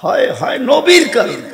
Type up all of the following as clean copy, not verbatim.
হায় হায় নবীর কারণে।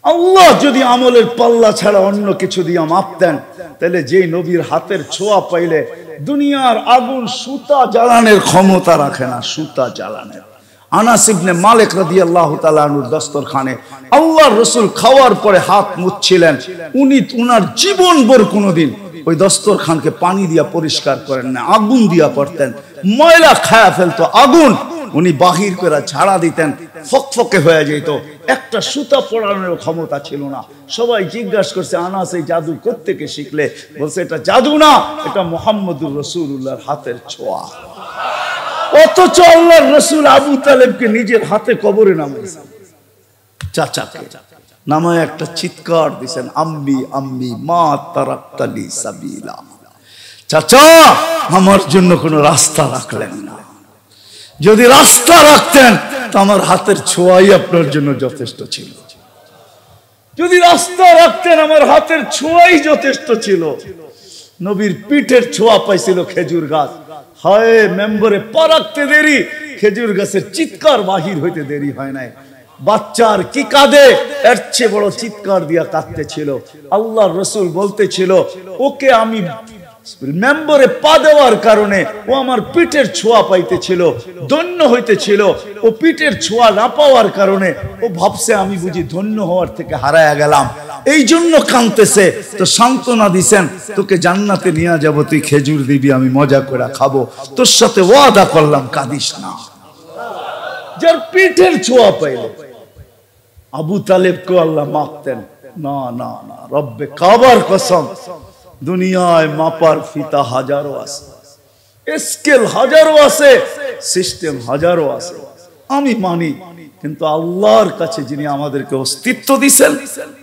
আল্লাহ যদি আমলের পাল্লা ছাড়া অন্য কিছু দিয়ে মাপতেন, তাহলে যেই নবীর হাতের ছোঁয়া পাইলে দুনিয়ার আগুন সুতা জ্বালানোর ক্ষমতা রাখে না, সুতা জ্বালানোর। আনাস ইবনে মালিক রাদিয়াল্লাহু তাআলা আনহুর দস্তরখানে আল্লাহর রাসূল খাওয়ার পরে হাত মুছছিলেন, উনি উনার জীবনভর কোনোদিন ওই দস্তরখানকে পানি দিয়া পরিষ্কার করেন না, আগুন দিয়া করতেন। ময়লা খায়া ফেলতো আগুন, উনি বাহির করে ঝাড়া দিতেন, ফকফকে হয়ে যেত, একটা সুতা পড়ানোর ক্ষমতা ছিল না। সবাই জিজ্ঞাসা করছে, আনাস এই জাদু কোত্থেকে শিখলে? বলছে এটা জাদু না, এটা মুহাম্মদুর রাসূলুল্লাহর হাতের ছোঁয়া। অথচ আল্লাহর রাসূল আবু তালেবকে নিজের হাতে কবরে নামাইছে, চাচাকে নামায় একটা চিৎকার দিছেন, আম্মি আম্মি মা তারাক্তালি সাবিলা। চাচা আমার জন্য কোনো রাস্তা রাখলেন না, যদি রাস্তা রাখতেন তো আমার হাতের ছোঁয়াই আপনার জন্য যথেষ্ট ছিল। যদি রাস্তা রাখতেন আমার হাতের ছোঁয়াই যথেষ্ট ছিল। নবীর পিঠের ছোঁয়া পাইছিল খেজুর গাছ, হায় মেম্বরে পা রাখতে দেরি, খেজুর গাছের চিৎকার বাহির হইতে দেরি হয় নাই। বাচ্চার কি কাঁদে, এর চেয়ে বড় চিৎকার দিয়া কাঁদতেছিল। আল্লাহর রাসূল বলতেছিল, ওকে আমি মেম্বরে পা দেওয়ার কারণে ও আমার পিঠের ছোঁয়া পাইতেছিল, ধন্য হইতেছিল। ও পিঠের ছোঁয়া না পাওয়ার কারণে ও ভাবছে আমি বুঝি ধন্য হওয়ার থেকে হারায়া গেলাম, এই জন্য কাঁদতেছে। তো সান্ত্বনা দিছেন, তোকে জান্নাতে নিয়ে যাব, তুই খেজুর দিবি, আমি মজা করে খাবো, তোর সাথে ওয়াদা করলাম, কাঁদিস না। যার পিঠের ছোঁয়া পাইল আবু তালেবকে আল্লাহ মাপতেন না, না না, রব্বে কাবার কসম, দুনিয়ায় মাপার ফিতা হাজারো আছে, স্কেল হাজারো আছে, সিস্টেম হাজারো আছে, আমি মানি। কিন্তু আল্লাহর কাছে যিনি আমাদেরকে অস্তিত্ব দিয়েছেন,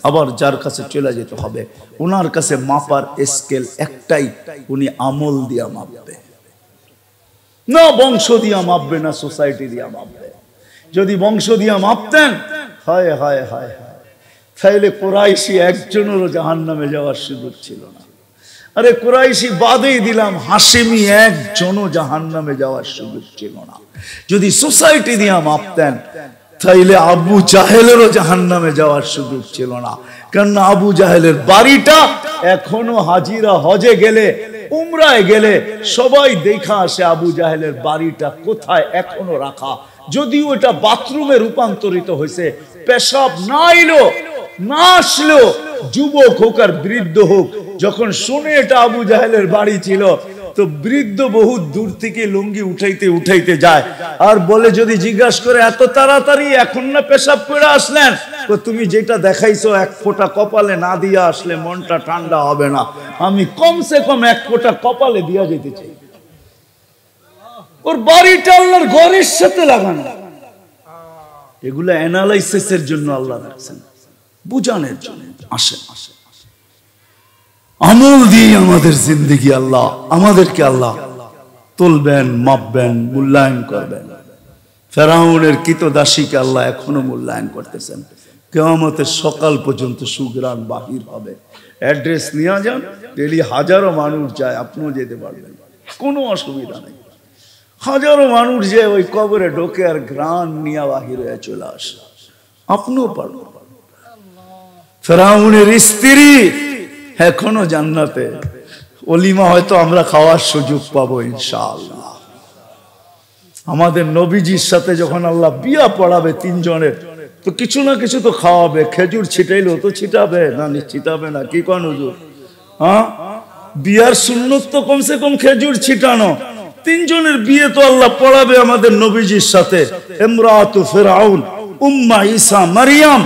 আবার যার কাছে চলে যেতে হবে, ওনার কাছে মাপার স্কেল একটাই, উনি আমল দিয়া মাপবে না, বংশ দিয়া মাপবে না, সোসাইটি দিয়া মাপবে। যদি বংশ দিয়া মাপতেন, হায় হায় হায় হায়, তাইলে কুরাইশি একজনেরও জাহান্নামে যাওয়ার সুযোগ ছিল না। আরে কুরাইশি বাদেই দিলাম, হাশেমি একজনও জাহান্নামে যাওয়ার সুযোগ ছিল না। যদি সোসাইটি দিয়া মাপতেন, তাইলে আবু জাহেলেরও জাহান্নামে যাওয়ার সুযোগ ছিল না। কারণ আবু জাহেলের বাড়িটা এখনো হাজিরা হজে গেলে, উমরায় গেলে সবাই দেখা আসে আবু জাহেলের বাড়িটা কোথায় এখনো রাখা। যদিও এটা বাথরুমে রূপান্তরিত হয়েছে, পেশাব না এলো না আসলো, যুবক হোক আর বৃদ্ধ হোক, যখন শুনে এটা আবু জাহেলের বাড়ি ছিল, তো বৃদ্ধ বহুত দূর থেকে লুঙ্গি উঠাইতে উঠাইতে যায় আর বলে, যদি জিজ্ঞাসা করে এত তাড়াতাড়ি এখন না পেশাব করে আসলেন, তো তুমি যেটা দেখাইছো এক ফোঁটা কপালে না দিয়া আসলে মনটা ঠান্ডা হবে না, আমি কমসে কম এক ফোঁটা কপালে দিয়া যেতে চাই। ওর বাড়িটা আল্লাহর ঘরের সাথে লাগানো। এগুলো অ্যানালাইসিসের জন্য আল্লাহ রাখছেন, বুঝানোর জন্য। আসে আসে আমল দিয়ে আমাদের জিন্দেগি আল্লাহ আমাদেরকে আল্লাহ তুলবেন, মাপবেন, মূল্যায়ন করবেন। ফেরাউনের কৃতদাসীকে আল্লাহ এখনো মূল্যায়ন করতেছেন। কিয়ামতের সকাল পর্যন্ত সুগ্রাণ বাহির হবে। অ্যাড্রেস নিয়ে যান, ডেলি হাজারো মানুষ যায়, আপনিও যেতে পারবেন, কোনো অসুবিধা নেই। হাজারো মানুষ যে ওই কবরে ঢোকে আর ঘ্রাণ নিয়ে বাহির হয়ে চলে আসে, আপনিও পারবেন। ফেরাউনের স্ত্রী এখনো জান্নাতে, ওলিমা হয়তো আমরা খাওয়ার সুযোগ পাবো ইনশাআল্লাহ। আমাদের নবীজির সাথে যখন আল্লাহ বিয়া পড়াবে তিনজনের, তো কিছু না কিছু তো খাওয়াবে। খেজুর ছিটাইলেও তো ছিটাবে না, ছিটাবে না? কি কোন হুজুর? হ্যাঁ, বিয়ার সুন্নত তো কমসে কম খেজুর ছিটানো। তিনজনের বিয়ে তো আল্লাহ পড়াবে আমাদের নবীজির সাথে। ইমরাতু ফিরআউন, উম্মা ঈসা মারিয়াম,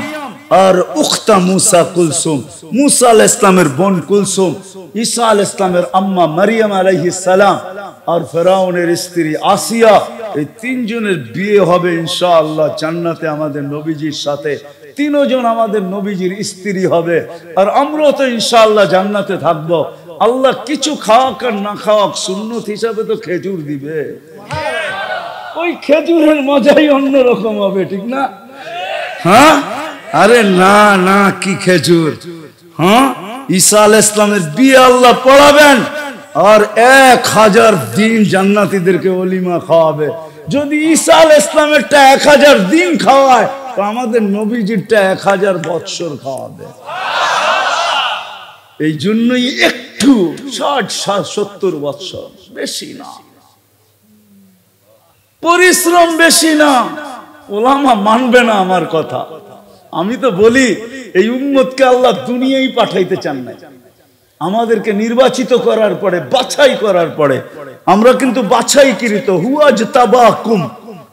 আর উখতা মুসা কুলসুম, মুসা আলাইহিস সালামের বোন কুলসুম, ঈসা আলাইহিস সালামের আম্মা মারিয়াম আলাইহিস সালাম, আর ফেরাউনের স্ত্রী আসিয়া। এই তিনজনের বিয়ে হবে ইনশাআল্লাহ জান্নাতে আমাদের নবীজির সাথে। তিনজন আমাদের নবীজির স্ত্রী হবে, আর আমরাও তো ইনশাআল্লাহ জান্নাতে থাকবো। আল্লাহ কিছু খাওয়াক আর না খাওয়াক, সুন্নত হিসাবে তো খেজুর দিবে। ওই খেজুরের মজাই অন্যরকম হবে, ঠিক না? হ্যাঁ, আরে না না, কি খেজুর! হ্যাঁ, ঈসা আলাইহিস সালামের বিয়ে আল্লাহ পড়াবেন, আর 1000 দিন জান্নাতীদেরকে ওলিমা খাওয়াবে। যদি ঈসা আলাইহিস সালামেরটা 1000 দিন খাওয়ায় তো আমাদের নবীজিরটা 1000 বৎসর খাওয়াবে। এই জন্যই একটু 60-70 বৎসর, বেশি না, পরিশ্রম বেশি না। ওলামা মানবে না আমার কথা। আমি তো বলি এই উম্মতকে আল্লাহ দুনিয়ায় পাঠাইতে চান না, আমাদেরকে নির্বাচিত করার পরে, বাছাই করার পরে, আমরা কিন্তু বাছাইকৃত, হুয়াজতাবাকুম,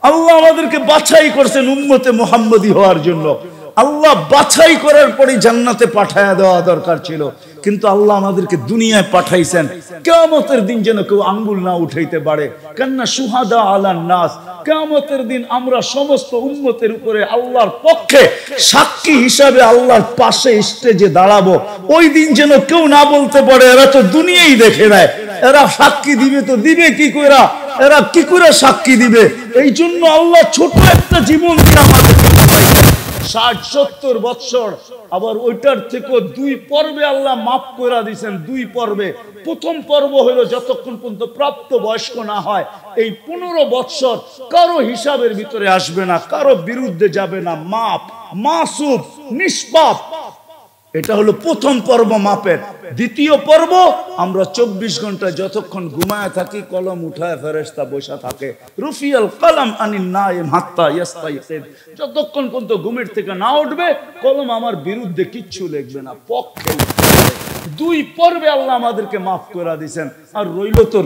আল্লাহ আমাদেরকে বাছাই করছেন উম্মতে মুহাম্মদী হওয়ার জন্য। আল্লাহ বাছাই করার পরে জান্নাতে পাঠায়া দেওয়া দরকার ছিল, কিন্তু আল্লাহ আমাদেরকে দুনিয়ায় পাঠাইছেন কিয়ামতের দিন যেন কেউ আঙ্গুল না উঠাইতে পারে। কান্না সুহাদা আলান নাস, কিয়ামতের দিন আমরা সমস্ত উম্মতের উপরে আল্লাহর পক্ষে সাক্ষী হিসাবে আল্লাহর পাশে স্টেজে দাঁড়াবো। ওই দিন যেন কেউ না বলতে পারে এরা তো দুনিয়াই দেখে নেয়, এরা সাক্ষী দিবে তো দিবে কি করে, এরা কি করে সাক্ষী দিবে। এই জন্য আল্লাহ ছোট একটা জীবন দিয়ে আমাদেরকে 60-70 বৎসর, আবার ওইটার থেকে 2 পর্বে আল্লাহ মাফ করে দিয়েছেন। 2 পর্বে, প্রথম পর্ব হলো যতক্ষণ পর্যন্ত প্রাপ্ত বয়স্ক না হয় এই 15 বৎসর কারো হিসাবের ভিতরে আসবে না, কারো বিরুদ্ধে যাবে না, মাপ, মাসুম, নিষ্পাপ। এটা হলো প্রথম পর্ব মাপের। দ্বিতীয় পর্ব আমরা 24 ঘন্টা যতক্ষণ ঘুমায় থাকি কলম উঠায় ফেরেশতা বসা থাকে, রুফিয়াল কলম আনিন নাইম হাত্তা ইয়াস্তাইকিদ, যতক্ষণ পর্যন্ত ঘুমের থেকে না উঠবে কলম আমার বিরুদ্ধে কিচ্ছু লিখবে না, পক্ষে। 2 পর্বে আল্লাহ আমাদেরকে মাফ করে দিয়েছেন, আর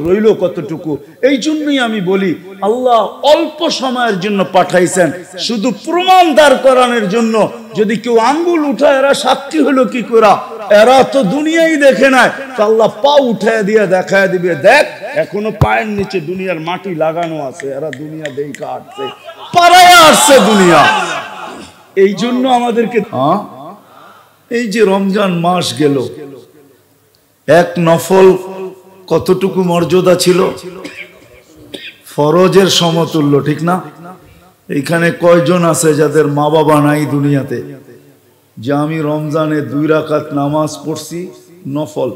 রইল কতটুকু। এই জন্যই আমি বলি আল্লাহ অল্প সময়ের জন্য পাঠাইছেন, শুধু প্রমাণ দাঁড় করানোর জন্য। যদি কেউ আঙ্গুল উঠায় এরা সাক্ষী হলো কি করে, এরা তো দুনিয়াই দেখে নাই, তো আল্লাহ পা উঠায় দিয়ে দেখায় দিবে, দেখ এখনো পায়ের নিচে দুনিয়ার মাটি লাগানো আছে, এরা দুনিয়া দেখা আসছে, পাড়ায় আসছে দুনিয়া। এই জন্য আমাদেরকে এই যে রমজান মাস গেল, এক নফল কতটুকু মর্যাদা ছিল, ফরজের সমতুল্য, ঠিক না? এইখানে কয়জন আছে যাদের মা বাবা নাই দুনিয়াতে, যে আমি রমজানে 2 রাকাত নামাজ পড়ছি নফল,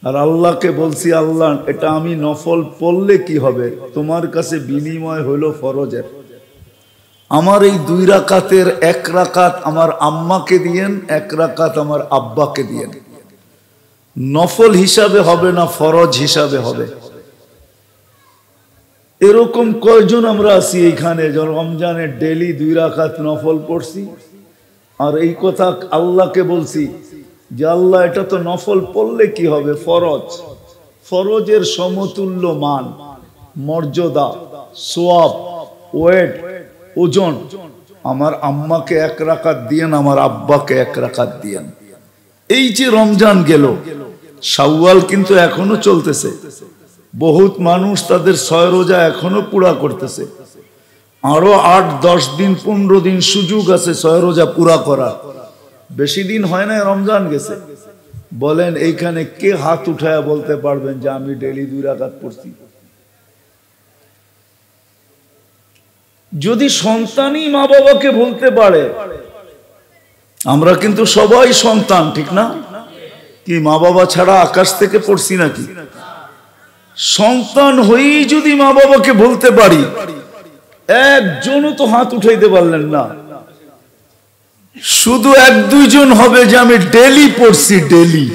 আর আল্লাহকে বলছি আল্লাহ এটা আমি নফল পড়লে কি হবে, তোমার কাছে বিনিময় হলো ফরজের। আমার এই 2 রাকাতের 1 রাকাত আমার আম্মাকে দিয়েন, 1 রাকাত আমার আব্বাকে দিয়েন। নফল হিসাবে হবে না, ফরজ হিসাবে হবে। এরকম কয়জন আমরা আছি এইখানে যে রমজানে ডেলি 2 রাকাত নফল পড়ছি, আর এই কথা আল্লাহকে বলছি যে আল্লাহ এটা তো নফল পড়লে কি হবে, ফরজ, ফরজের সমতুল্য মান, মর্যাদা, সওয়াব, ওয়েট, ওজন আমার আম্মাকে 1 রাকাত দিয়েন, আমার আব্বাকে 1 রাকাত দিয়েন। এই যে রমজান গেল, শাওয়াল কিন্তু এখনো চলতেছে, বহুত মানুষ তাদের 6 রোজা এখনো পুরা করতেছে, আরো 8-10 দিন 15 দিন সুযোগ আছে 6 রোজা পুরা করা। বেশি দিন হয় না রমজান গেছে। বলেন এইখানে কে হাত উঠায়া বলতে পারবেন যে আমি ডেলি 2 রাকাত পড়ছি? যদি সন্তানই মা বাবাকে বলতে পারে, আমরা কিন্তু সবাই সন্তান, ঠিক না? কি মা বাবা ছাড়া আকাশ থেকে পড়ছি নাকি? সন্তান হয়েই যদি মা বাবাকে বলতে পারি, একজনও তো হাত উঠাইতে পারলেন না। শুধু 1-2 জন হবে যে আমি ডেলি পড়ছি, ডেলি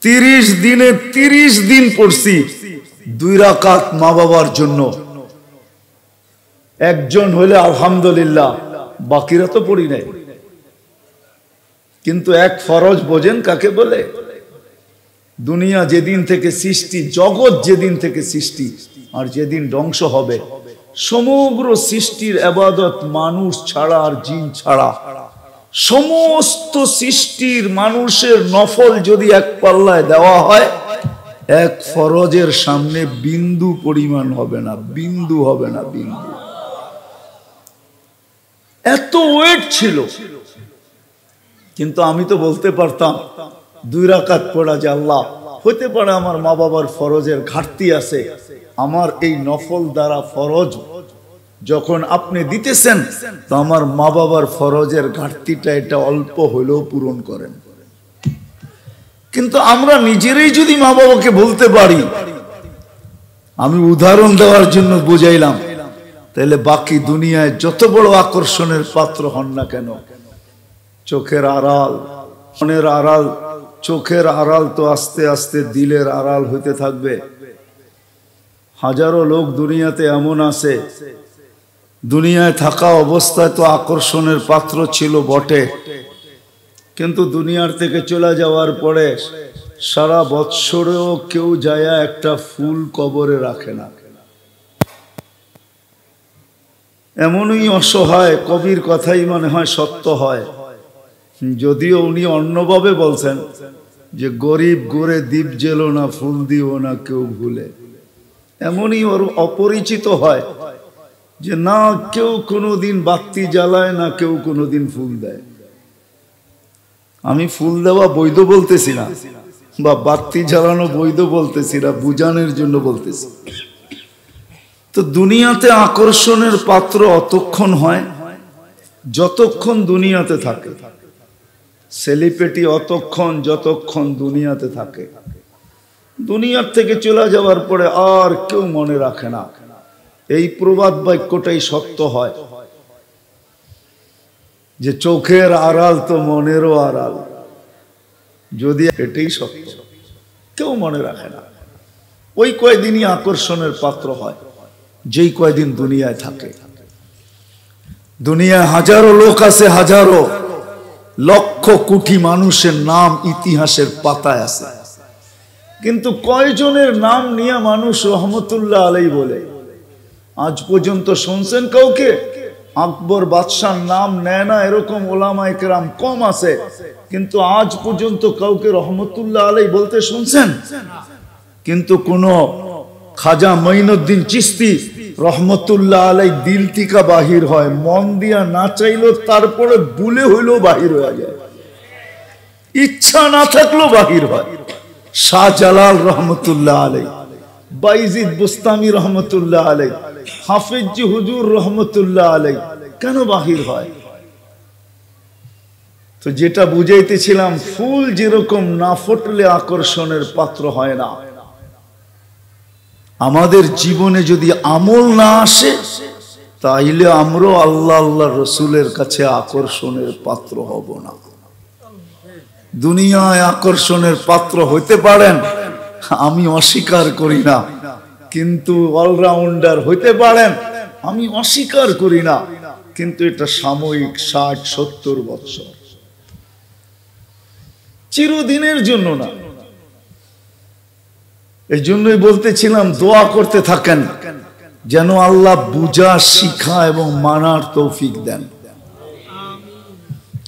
30 দিনে 30 দিন পড়ছি 2 রাকাত মা বাবার জন্য। একজন হলে আলহামদুলিল্লাহ, বাকিরা তো পড়ি নাই। কিন্তু 1 ফরজ বোঝেন কাকে বলে? দুনিয়া যেদিন থেকে সৃষ্টি, জগৎ যেদিন থেকে সৃষ্টি আর যেদিন ধ্বংস হবে, সমগ্র সৃষ্টির ইবাদত মানুষ ছাড়া আর জিন ছাড়া, সমস্ত সৃষ্টির মানুষের নফল যদি 1 পাল্লায় দেওয়া হয়, 1 ফরজের সামনে বিন্দু পরিমাণ হবে না, বিন্দু হবে না, বিন্দু। এত ওয়েট ছিল। কিন্তু আমি তো বলতে পারতাম 2 রাকাত পড়া যে আল্লাহ হতে পারে আমার মা বাবার ফরজের ঘাটতি আছে, আমার এই নফল দ্বারা ফরজ যখন আপনি দিতেছেন তো আমার মা বাবার ফরজের ঘাটতিটা এটা অল্প হলেও পূরণ করেন। কিন্তু আমরা নিজেরাই যদি মা বাবাকে বলতে পারি আমি উদাহরণ দেওয়ার জন্য বুঝাইলাম। তাহলে বাকি দুনিয়ায় যত বড় আকর্ষণের পাত্র হন না কেন, চোখের আড়াল, মনের আড়াল, চোখের আড়াল তো আস্তে আস্তে দিলের আড়াল হইতে থাকবে। হাজারো লোক দুনিয়াতে এমন আছে, দুনিয়ায় থাকা অবস্থায় তো আকর্ষণের পাত্র ছিল বটে, কিন্তু দুনিয়ার থেকে চলে যাওয়ার পরে সারা বৎসরেও কেউ যায় একটা ফুল কবরে রাখে না। এমনই অসহায়, কবির কথাই মনে হয় সত্য হয়, যদিও উনি অন্যভাবে বলছেন যে গরিব গোরে দ্বীপ জেলো না, ফুল দিও না কেউ ভুলে। এমনই ওর অপরিচিত হয় যে না কেউ কোনোদিন বাতি জ্বালায় না, কেউ কোনোদিন ফুল দেয়। আমি ফুল দেওয়া বৈধ বলতেছি না, বা বাতি জ্বালানো বৈধ বলতেছি না, বুঝানোর জন্য বলতেছি। তো দুনিয়াতে আকর্ষণের পাত্র অতক্ষণ হয় যতক্ষণ দুনিয়াতে থাকে, সেলিব্রিটি অতক্ষণ যতক্ষণ দুনিয়াতে থাকে। দুনিয়ার থেকে চলে যাওয়ার পরে আর কেউ মনে রাখে না। এই প্রবাদ বাক্যটাই সত্য হয় যে চোখের আড়াল তো মনেরও আড়াল, যদি এটাই সত্য, কেউ মনে রাখে না। ওই কয়দিনই আকর্ষণের পাত্র হয় যেই কয়দিন দুনিয়ায় থাকে। দুনিয়ায় হাজারো লোক আছে, হাজারো লক্ষ কোটি মানুষের নাম ইতিহাসের পাতায় আছে, কিন্তু কয়জনের নাম নিয়ে মানুষ রহমতুল্লাহ আলাই বলে? আজ পর্যন্ত শুনছেন কাউকে? আকবর বাদশার নাম নেয় না এরকম ওলামায়ে কেরাম কম আছে, কিন্তু আজ পর্যন্ত কাউকে রহমতুল্লাহ আলাই বলতে শুনছেন? কিন্তু কোন খাজা মঈনুদ্দিন চিশতি রহমতুল্লাহ আলাই দিল থেকে বাহির হয়, মন দিয়া না চাইলেও তারপরে ভুলে হইলেও বাহির হয়ে যায়, ইচ্ছা না থাকলেও বাহির হয়। শাহজালাল রহমতুল্লাহ আলাই, বাইজিদ বুস্তামি রহমতুল্লাহ আলাই, হাফিজ হুজুর রহমতুল্লাহ আলাই, কেন বাহির হয়? তো যেটা বুঝাইতেছিলাম, ফুল যেরকম না ফুটলে আকর্ষণের পাত্র হয় না, আমাদের জীবনে যদি আমল না আসে তাইলে আমরাও আল্লাহ আল্লাহ রসুলের কাছে আকর্ষণের পাত্র হব না। দুনিয়ায় আকর্ষণের পাত্র হইতে পারেন, আমি অস্বীকার করি না, কিন্তু অলরাউন্ডার হইতে পারেন, আমি অস্বীকার করি না, কিন্তু এটা সাময়িক, 60-70 বছর, চিরদিনের জন্য না। এই জন্যই বলতেছিলাম দোয়া করতে থাকেন যেন আল্লাহ বুঝা, শিখা এবং মানার তৌফিক দেন।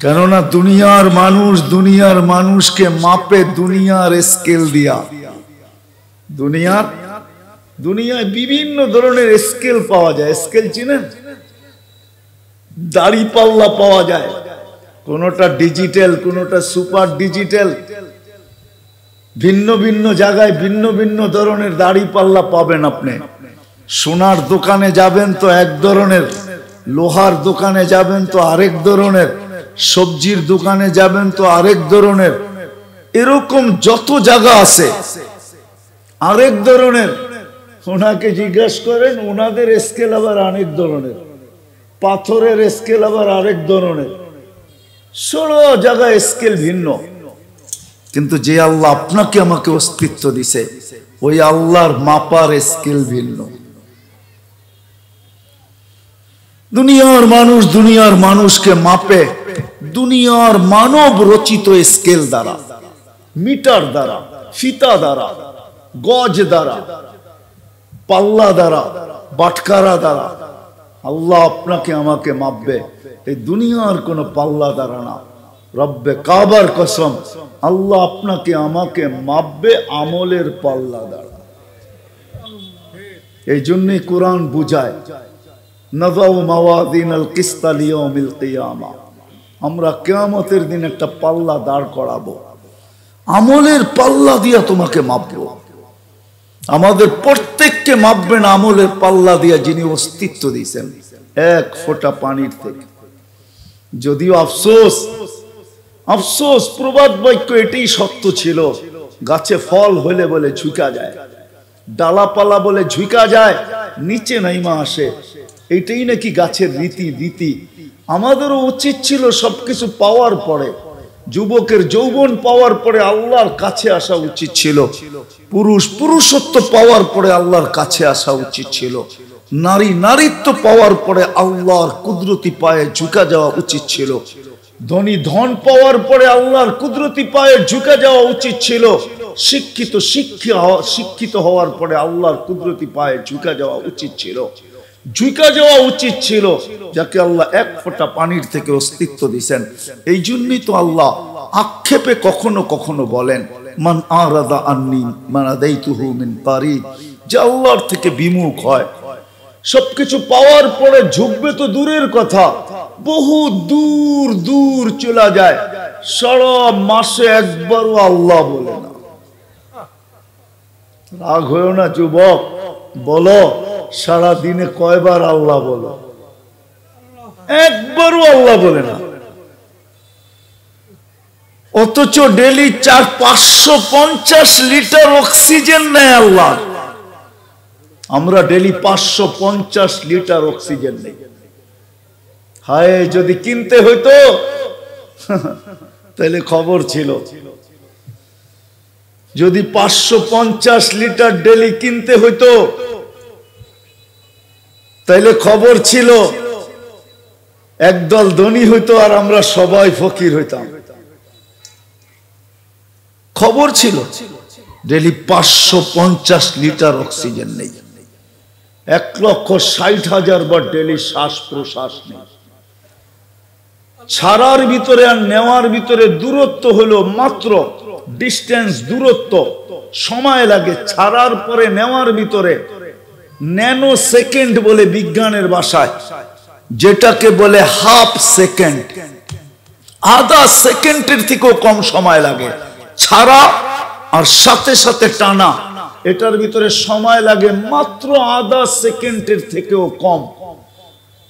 কেননা দুনিয়ার মানুষকে মাপে দুনিয়ার স্কেল দিয়া। দুনিয়ায় বিভিন্ন ধরনের স্কেল পাওয়া যায়। স্কেল চিনেন? দাড়ি পাল্লা পাওয়া যায়, কোনটা ডিজিটাল, কোনটা সুপার ডিজিটাল। ভিন্ন ভিন্ন জায়গায় ভিন্ন ভিন্ন ধরনের দাড়ি পাল্লা পাবেন আপনি। সোনার দোকানে যাবেন তো এক ধরনের, লোহার দোকানে যাবেন তো আরেক ধরনের, সবজির দোকানে যাবেন তো আরেক ধরনের। এরকম যত জায়গা আছে আরেক ধরনের। ওনাকে জিজ্ঞাসা করেন, ওনাদের স্কেল আবার আরেক ধরনের, পাথরের স্কেল আবার আরেক ধরনের, ষোলো জায়গায় স্কেল ভিন্ন। কিন্তু যে আল্লাহ আপনাকে আমাকে অস্তিত্ব দিছে, ওই আল্লাহর মাপার স্কেল ভিন্ন। দুনিয়ার মানুষকে মাপে দুনিয়ার মানব রচিত স্কেল দ্বারা, মিটার দ্বারা, ফিতা দ্বারা, গজ দ্বারা, পাল্লা দ্বারা, বাটকারা দ্বারা আল্লাহ আপনাকে আমাকে মাপবে। এই দুনিয়ার কোন পাল্লা দ্বারা না। রব্বে কাবার কসম, আল্লাহ আপনাকে আমাকে মাপবে আমলের পাল্লা দ্বারা। এই জন্যই কোরআন বুঝায়, নাযাউ মাওয়াযিনাল কিসতা লিয়াউমিল কিয়ামা, আমরা কিয়ামতের দিন একটা পাল্লা দাঁড় করাবো, আমলের পাল্লা দিয়া তোমাকে মাপবো। আমাদের প্রত্যেককে মাপবেন আমলের পাল্লা দিয়া যিনি অস্তিত্ব দিয়েছেন এক ফোঁটা পানির থেকে। যদিও আফসোস প্রবাদ বাক্য এটাই সত্য ছিল, গাছে ফল হলে বলে ঝুঁকা যায়, ডালাপালা বলে ঝুঁকা যায়, নিচে নাইমা আসে। এইটাই নাকি গাছের রীতি। আমাদেরও উচিত ছিল সবকিছু পাওয়ার পরে, যুবকের যৌবন পাওয়ার পরে আল্লাহর কাছে আসা উচিত ছিল, পুরুষত্ব পাওয়ার পরে আল্লাহর কাছে আসা উচিত ছিল, নারীত্ব পাওয়ার পরে আল্লাহর কুদরতি পায়ে ঝুঁকা যাওয়া উচিত ছিল, ধন পাওয়ার পরে আল্লাহর কুদরতি পায়ে ঝুঁকা যাওয়া উচিত ছিল, শিক্ষিত হওয়ার পরে আল্লাহর কুদরতি পায়ে ঝুঁকা যাওয়া উচিত ছিল, যাকে আল্লাহ এক ফোঁটা পানির থেকে অস্তিত্ব দিয়েছেন। এই জন্যই তো আল্লাহ আক্ষেপে কখনো কখনো বলেন, মান আরাদা আন্নি মানাদাইতুহু মিন কারিব, যে আল্লাহর থেকে বিমুখ হয়, সবকিছু পাওয়ার পরে ঝুঁকবে তো দূরের কথা, বহু দূর চলে যায়, সারা মাসে একবারও আল্লাহ বলে না। রাগ হয়েও না যুবক, বলো সারা দিনে কয়বার আল্লাহ বলো? একবারও আল্লাহ বলে না। অথচ ডেলি 550 লিটার অক্সিজেন নেয় আল্লাহ, আমরা ডেলি 550 লিটার অক্সিজেন নেই। হায়, যদি কিনতে হইতো তাহলে খবর ছিল, যদি 550 লিটার ডেলি কিনতে হইতো তাইলে খবর ছিল, একদল ধনী হইতো আর আমরা সবাই ফকির হইতাম। খবর ছিল ডেলি 550 লিটার অক্সিজেন নেই, 1,60,000 বার ডেলি শ্বাস প্রশ্বাস নেই। ছাড়ার ভিতরে আর নেওয়ার ভিতরে দূরত্ব হলো মাত্র ডিস্টেন্স, দূরত্ব, সময় লাগে। ছাড়ার পরে নেওয়ার ভিতরে ন্যানো সেকেন্ড বলে বিজ্ঞানের ভাষায়, যেটাকে বলে হাফ সেকেন্ড, আধা সেকেন্ডের থেকেও কম সময় লাগে। ছাড়া আর সাথে সাথে টানা, এটার ভিতরে সময় লাগে মাত্র আধা সেকেন্ডের থেকেও কম।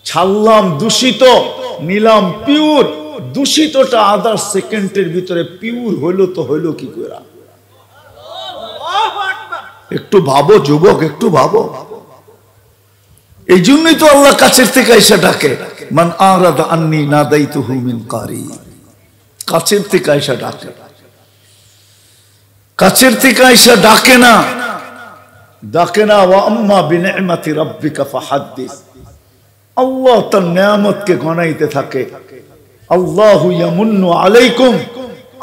ছাড়লাম দূষিত, নিলাম পিওর, দূষিতটা আধা সেকেন্ডের ভিতরে পিওর হইলো তো হইলো কি করে? একটু ভাবো যুবক, একটু ভাবো। এই জন্যই তো আল্লাহ কাছের থেকে এসে ডাকে, মান আরাদা আন্নি নাদাইতুহু মিন কারিব, কাছের থেকে এসে ডাকে, কাছের থেকে এসে ডাকে না। ওয়া আম্মা বিনি'মাতি রাব্বিকা ফাহাদ্দিস, আল্লাহ তার নিয়ামতকে গণাইতে থাকে। আল্লাহু ইয়ামুন্নু আলাইকুম,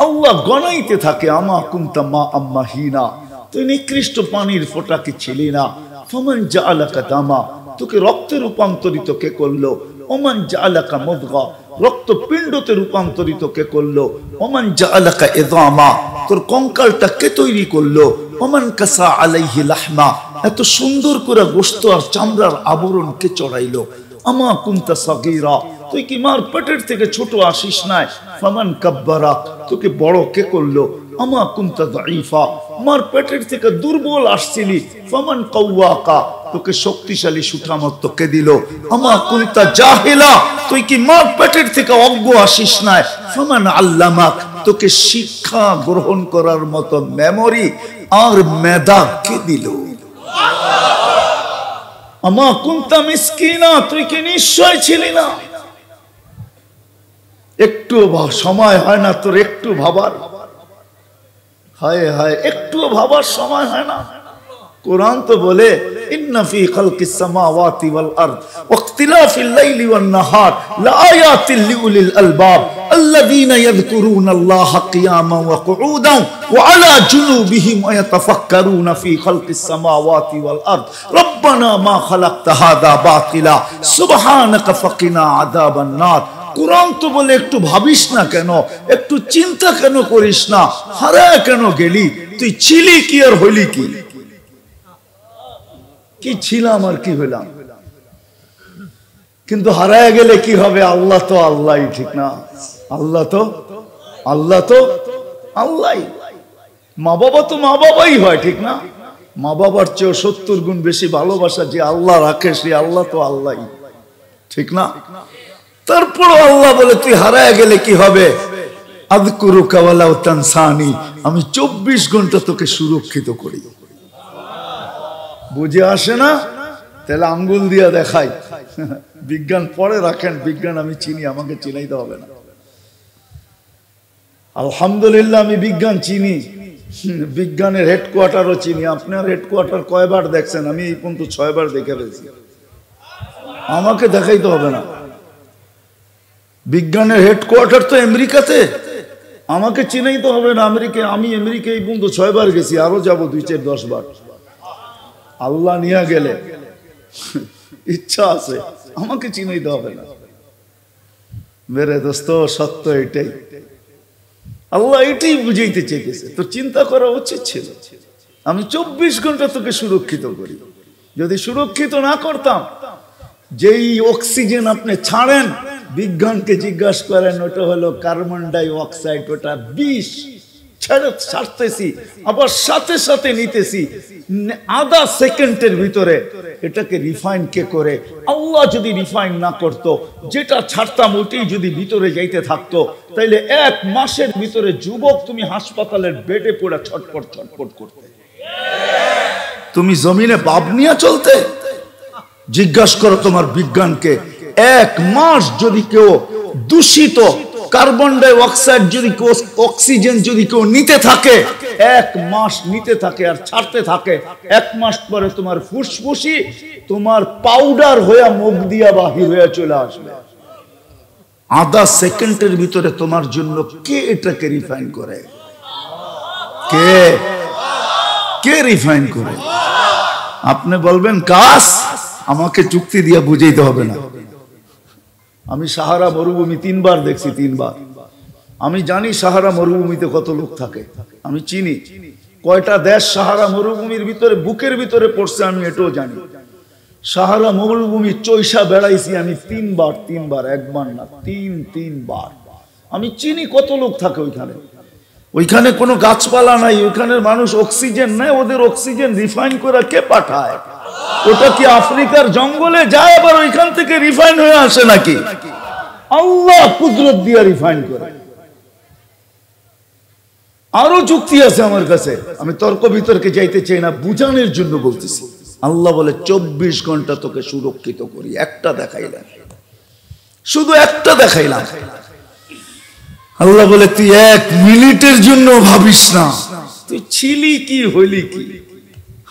আল্লাহ গণাইতে থাকে, আমা কুনতা মা আম্মাহিনা, তুই নিকৃষ্ট পানির ফোঁটা কি ছিলি না? ফামান জাআলাকা দামা, তোকে রক্তে রূপান্তরিত কে করলো? ওমান জাআলাকা মুদগা, রক্তপিণ্ডতে রূপান্তরিত কে করলো? ওমান জাআলাকা ইযামা, তোর কঙ্কালটা কে তৈরি করলো? ওমান কাসা আলাইহি লাহমা, এত সুন্দর করে গোশত আর চামড়ার আবরণ কে চড়াইলো? আমা কুনতা সাগীরা, তুই কি মার পেটের থেকে ছোট আসিস নাই? ফামান কাব্বারা, তোকে বড় কে করলো? আমা কুনতা দাঈফা, মার পেটের থেকে দুর্বল আসছিলি। ফামান কাওয়াকা, তোকে শক্তিশালী সুঠামত্ব কে দিল? আমা কুনতা জাহিলা, তুই কি মার পেটের থেকে অজ্ঞ আসিস নাই? ফামান আল্লামাক, তোকে শিক্ষা গ্রহণ করার মতো মেমোরি আর মেধা কে দিল? আমা কুনতা মিসকিনা, তুই কি নিশ্চয় ছিলি না? একটু সময় হয় না তোর একটু ভাবার? হায় হায়, একটু ভাবার সময় হয় না? কুরআন তো বলে, ইন্না ফি খালকিস সামাওয়াতি ওয়াল আরদ ওয়াখতিলাফিল লাইলি ওয়ান নাহার লাআয়াতিল লিউলিল আলবাব আল্লাযীনা ইয়াযকুরুনাল্লাহা কিয়ামান ওয়া কুউদান ওয়া আলা জুনুবিহিম ওয়া ইয়াতাফাক্কারুনা ফি খালকিস সামাওয়াতি ওয়াল আরদ রব্বানা মা খালাকতা হাযা বাতিলা সুবহানাকা ফাকিনা আযাবান নার। কুরআন তো বলে একটু ভাবিস না কেন, একটু চিন্তা কেন করিস না? হারায় কেন গেলি? তুই ছিলি কি আর হইলি কি? কি ছিলাম আর কি হইলাম? কিন্তু হারায় গেলে কি হবে? আল্লাহ তো আল্লাহই, ঠিক না? আল্লাহ তো আল্লাহই। মা বাবা তো মা বাবাই হয়, ঠিক না? মা বাবার চেয়ে 70 গুণ বেশি ভালোবাসা যে আল্লাহ রাখে, সে আল্লাহ তো আল্লাহই, ঠিক না? তারপর আল্লাহ বলে, তুই হারায় গেলে কি হবে? আযকুরুকা ওয়ালাউ তানসানি, আমি 24 ঘন্টা তোকে সুরক্ষিত করি। বুঝে আসে না, তাহলে আঙ্গুল দিয়া দেখাই। বিজ্ঞান পরে রাখেন, বিজ্ঞান আমি চিনি, আমাকে চিনাইতে হবে না। আলহামদুলিল্লাহ আমি বিজ্ঞান চিনি, বিজ্ঞানের হেডকোয়ার্টারও চিনি। আপনার হেডকোয়ার্টার কয়বার দেখছেন? আমি এই পর্যন্ত 6 বার দেখে ফেলছি, আমাকে দেখাইতে হবে না। বিজ্ঞানের হেডকোয়ার্টার তো আমেরিকাতে, আমাকে চিনাইতে হবে না। আমি আমেরিকা এই পর্যন্ত 6 বার গেছি, আরো যাবো 2, 4, 10 বার। আল্লাহ নিয়ে গেলে, ইচ্ছা আছে, আমাকে চিনাইতে হবে না। মেরে দোস্ত, সত্য এটাই, আল্লাহ এটাই বুঝাইতে চেয়েছে। তো চিন্তা করা উচিত ছিল, আমি 24 ঘন্টা তোকে সুরক্ষিত করি। যদি সুরক্ষিত না করতাম, যেই অক্সিজেন আপনি ছাড়েন, বিজ্ঞানকে জিজ্ঞাসা করেন, ওটা হলো কার্বন ডাই অক্সাইড, ওটা বিষ। ছাড়তেছি, আবার সাথে সাথে নিতেছি, আধা সেকেন্ডের ভিতরে। এটাকে রিফাইন কে করে? আল্লাহ যদি রিফাইন না করত, যেটা ছাড়তাম ওইটাই যদি ভিতরে যাইতে থাকতো, তাইলে 1 মাসের ভিতরে যুবক তুমি হাসপাতালের বেডে পড়ে ছটপট ছটপট করতে। তুমি জমিনে বাপ নিয়ে চলতে? জিজ্ঞাসা করো তোমার বিজ্ঞানকে, 1 মাস যদি কেউ দূষিত কার্বন ডাই অক্সাইড যদি অক্সিজেন যদি কেউ নিতে থাকে, 1 মাস নিতে থাকে আর ছাড়তে থাকে, 1 মাস পরে তোমার ফুসফুসি তোমার পাউডার হয়ে মুখ দিয়া বাহির হয়ে চলে আসবে। আধা সেকেন্ডের ভিতরে তোমার জন্য কে এটাকে রিফাইন করে? কে রিফাইন করে? আপনি বলবেন কাজ, আমাকে যুক্তি দিয়ে বুঝাইতে হবে না। আমি সাহারা মরুভূমি 3 বার দেখছি, 3 বার। আমি জানি সাহারা মরুভূমিতে কত লোক থাকে, আমি চিনি কয়টা দেশ সাহারা মরুভূমির ভিতরে বুকের ভিতরে পড়ছে, আমি এটাও জানি। সাহারা মরুভূমি চৈশা বেড়াইছি আমি 3 বার, 1বার না, 3 বার। আমি চিনি কত লোক থাকে ওইখানে। ওইখানে কোনো গাছপালা নাই, ওইখানের মানুষ অক্সিজেন নেয়, ওদের অক্সিজেন রিফাইন করে কে পাঠায়? ওটা কি আফ্রিকার জঙ্গলে যায় আবার ওইখান থেকে রিফাইন হয়ে আসে নাকি? আল্লাহ কুদরত দিয়ে রিফাইন করে। আরো যুক্তি আছে আমার কাছে, আমি তর্ক বিতর্কে যাইতে চাই না, বুঝানোর জন্য বলতেছি। আল্লাহ বলে 24 ঘন্টা তোকে সুরক্ষিত করি। একটা দেখাইলাম, শুধু একটা দেখাইলাম। আল্লাহ বলে তুই 1 মিনিটের জন্য ভাবিস না, তুই ছিলি কি, হইলি কি,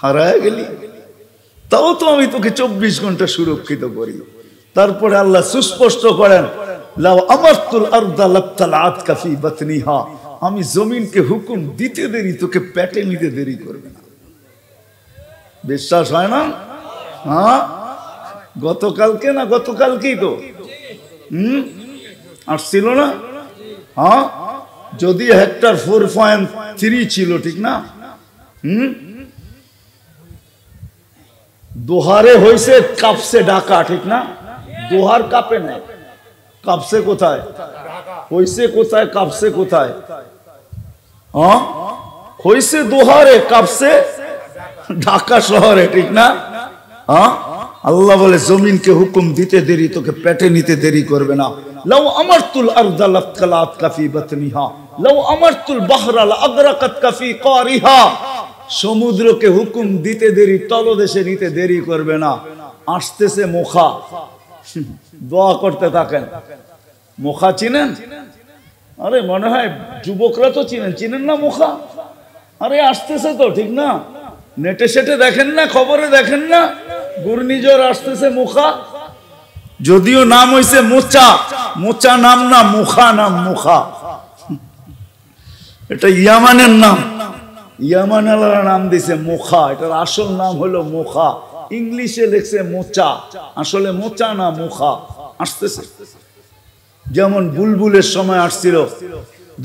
হারায় গেলি, তাও তো আমি তোকে 24 ঘন্টা সুরক্ষিত করি। তারপরে আল্লাহ সুস্পষ্ট করেন, লাউ আমারতুল আরদা লাবতালাতকা ফি বাতনিহা, আমি জমিনকে হুকুম দিতে দেরি, তোকে পেটে নিতে দেরি করবে না। বিশ্বাস হয় না? হ্যাঁ, গতকালকে না, গতকালকেই তো আসছিল না? হ্যাঁ, যদি হেক্টর 4.3 ছিল, ঠিক না? দোহারে হয়েছে কাপসে ঢাকা, ঠিক না? দোহার কাপে নাই, কাপসে কোথায় হয়েছে? কোথায় কাপসে কোথায়? হ্যাঁ, হয়েছে দোহারে, কাপসে ঢাকা শহরে, ঠিক না? হ্যাঁ, আল্লাহ বলে জমিনকে হুকুম দিতে দেরি, তোকে পেটে নিতে দেরি করবে না। লাউ আমারতুল আরদা লাবতালাতকা ফি বাতনিহা লাউ আমারতুল বাহরা লাআগরাকাতকা ফি কারিহা, সমুদ্রকে হুকুম দিতে দেরি, তলদেশে নিতে দেরি করবে না। আসতেছে মুখা, দোয়া করতে থাকেন। মুখা চিনেন? আরে মনে হয় যুবকরা তো চিনেন না মুখা? আরে আসতেছে তো, ঠিক না? নেটে সেটে দেখেন না, খবরে দেখেন না, ঘূর্ণিঝড় আসতেছে মুখা। যদিও নাম হইছে মোচা, মোচা নাম না, মুখা নাম, মুখা। এটা ইয়ামানের নাম, ইয়ামানালারা নাম দিছে মুখা, এটার আসল নাম হলো মুখা। ইংলিশে লেখছে মোচা, আসলে মোচা না, মুখা। আসতেছে যেমন বুলবুলের সময় আসছিল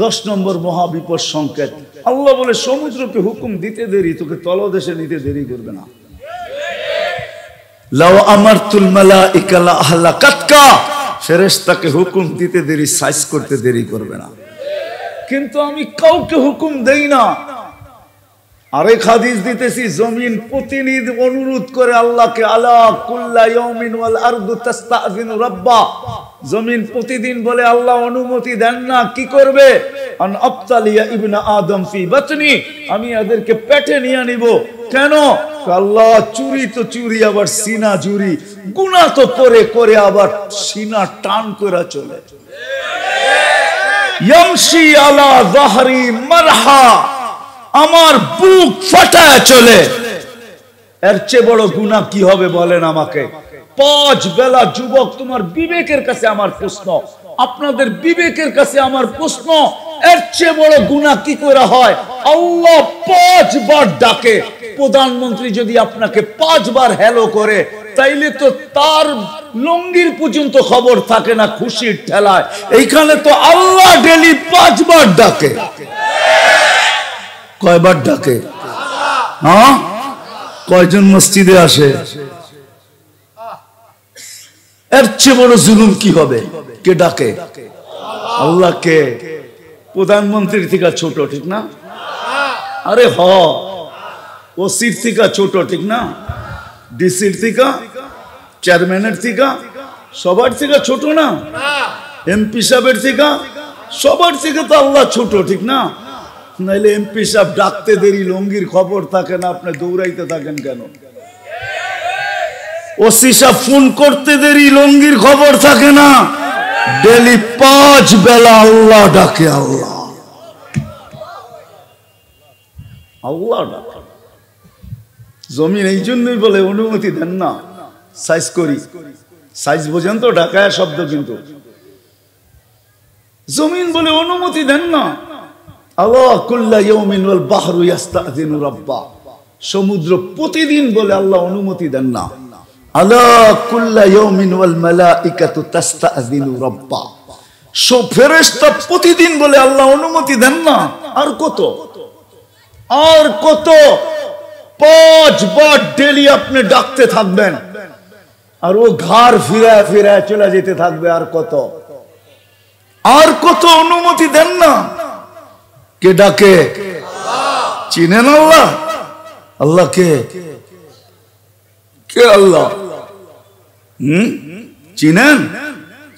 10 নম্বর মহাবিপদ সংকেত। আল্লাহ বলে সমুদ্রকে হুকুম দিতে দেরি, তোকে তলদেশে নিতে দেরি করবে না। লাউ আমারতুল মালাইকা লাআহলাকাতকা, ফেরেশতাকে হুকুম দিতে দেরি, সাইজ করতে দেরি করবে না। কিন্তু আমি কাউকে হুকুম দেই না। আরেক হাদিস দিতেছি, জমিন প্রতিনিধি অনুরোধ করে আল্লাহকে, আলা কুল্লা ইয়াউমিন ওয়াল আরদু তাস্তাযিনু রাব্বা, জমিন প্রতিদিন বলে আল্লাহ অনুমতি দেন না, কি করবে? আন আবতালিয়া ইবনা আদম ফি বাতনি, আমি এদেরকে পেটে নিয়ে নিব। কেন? আল্লাহ চুরি তো চুরি, আবার সিনা চুরি, গুনাহ তো করে করে আবার সিনা টান করে চলে। ইয়ামশি আলা যাহরি মারহা, আমার বুক ফাটায় চলে। এর চেয়ে বড় গুনাহ কি হবে বলেন আমাকে? 5 বেলা যুবক, তোমার বিবেকের কাছে আমার প্রশ্ন, আপনাদের বিবেকের কাছে আমার প্রশ্ন, এর চেয়ে বড় গুনাহ কি করে হয়? আল্লাহ 5 বার ডাকে। প্রধানমন্ত্রী যদি আপনাকে 5 বার হ্যালো করে, তাইলে তো তার লঙ্গির পর্যন্ত খবর থাকে না খুশির ঠেলায়। এইখানে তো আল্লাহ ডেলি 5 বার ডাকে। কয়বার ডাকে? হ্যাঁ, কয়জন মসজিদে আসে? এর চেয়ে বড় জুলুম কি হবে? কে ডাকে? আল্লাহকে। প্রধানমন্ত্রীর থেকে ছোট, ঠিক না? আরে হ, ওসির থেকে ছোট, ঠিক না? ডিসির থেকে, চেয়ারম্যানের থেকে, সবার থেকে ছোট না? এমপি সাহেবের থেকে, সবার থেকে তো আল্লাহ ছোট, ঠিক না? নাইলে এমপি সাহেব ডাকতে দেরি, লঙ্গির খবর থাকে না, আপনি দৌড়াইতে থাকেন কেন? ওসি সাহেব ফোন করতে দেরি, লঙ্গির খবর থাকে না। ডেলি 5 বেলা আল্লাহ ডাকে। আল্লাহ আল্লাহ ডাকে। জমিন এই জন্যই বলে অনুমতি দেন না, সাইজ করি। সাইজ বোঝেন তো? ঢাকায় শব্দ, কিন্তু জমিন বলে অনুমতি দেন না। আল্লাহ কুল্লা ইয়াউমিন ওয়াল বাহরু ইস্তাযিনু রাব্বা, সমুদ্র প্রতিদিন বলে আল্লাহ অনুমতি দেন না। আলা কুল্লা ইয়াউমিন ওয়াল মালাইকাতু তাস্তাযিনু রাব্বা, সব ফেরেশতা প্রতিদিন বলে আল্লাহ অনুমতি দেন না। আর কত, আর কত? 5 বার ডেলি আপনি ডাকতে থাকবেন, আর ও ঘর ফিরায় ফিরায় চলে যেতে থাকবে। আর কত, আর কত অনুমতি দেন না। কে ডাকে? চিনেন আল্লাহ? আল্লাহ কে? কে আল্লাহ? চিনেন?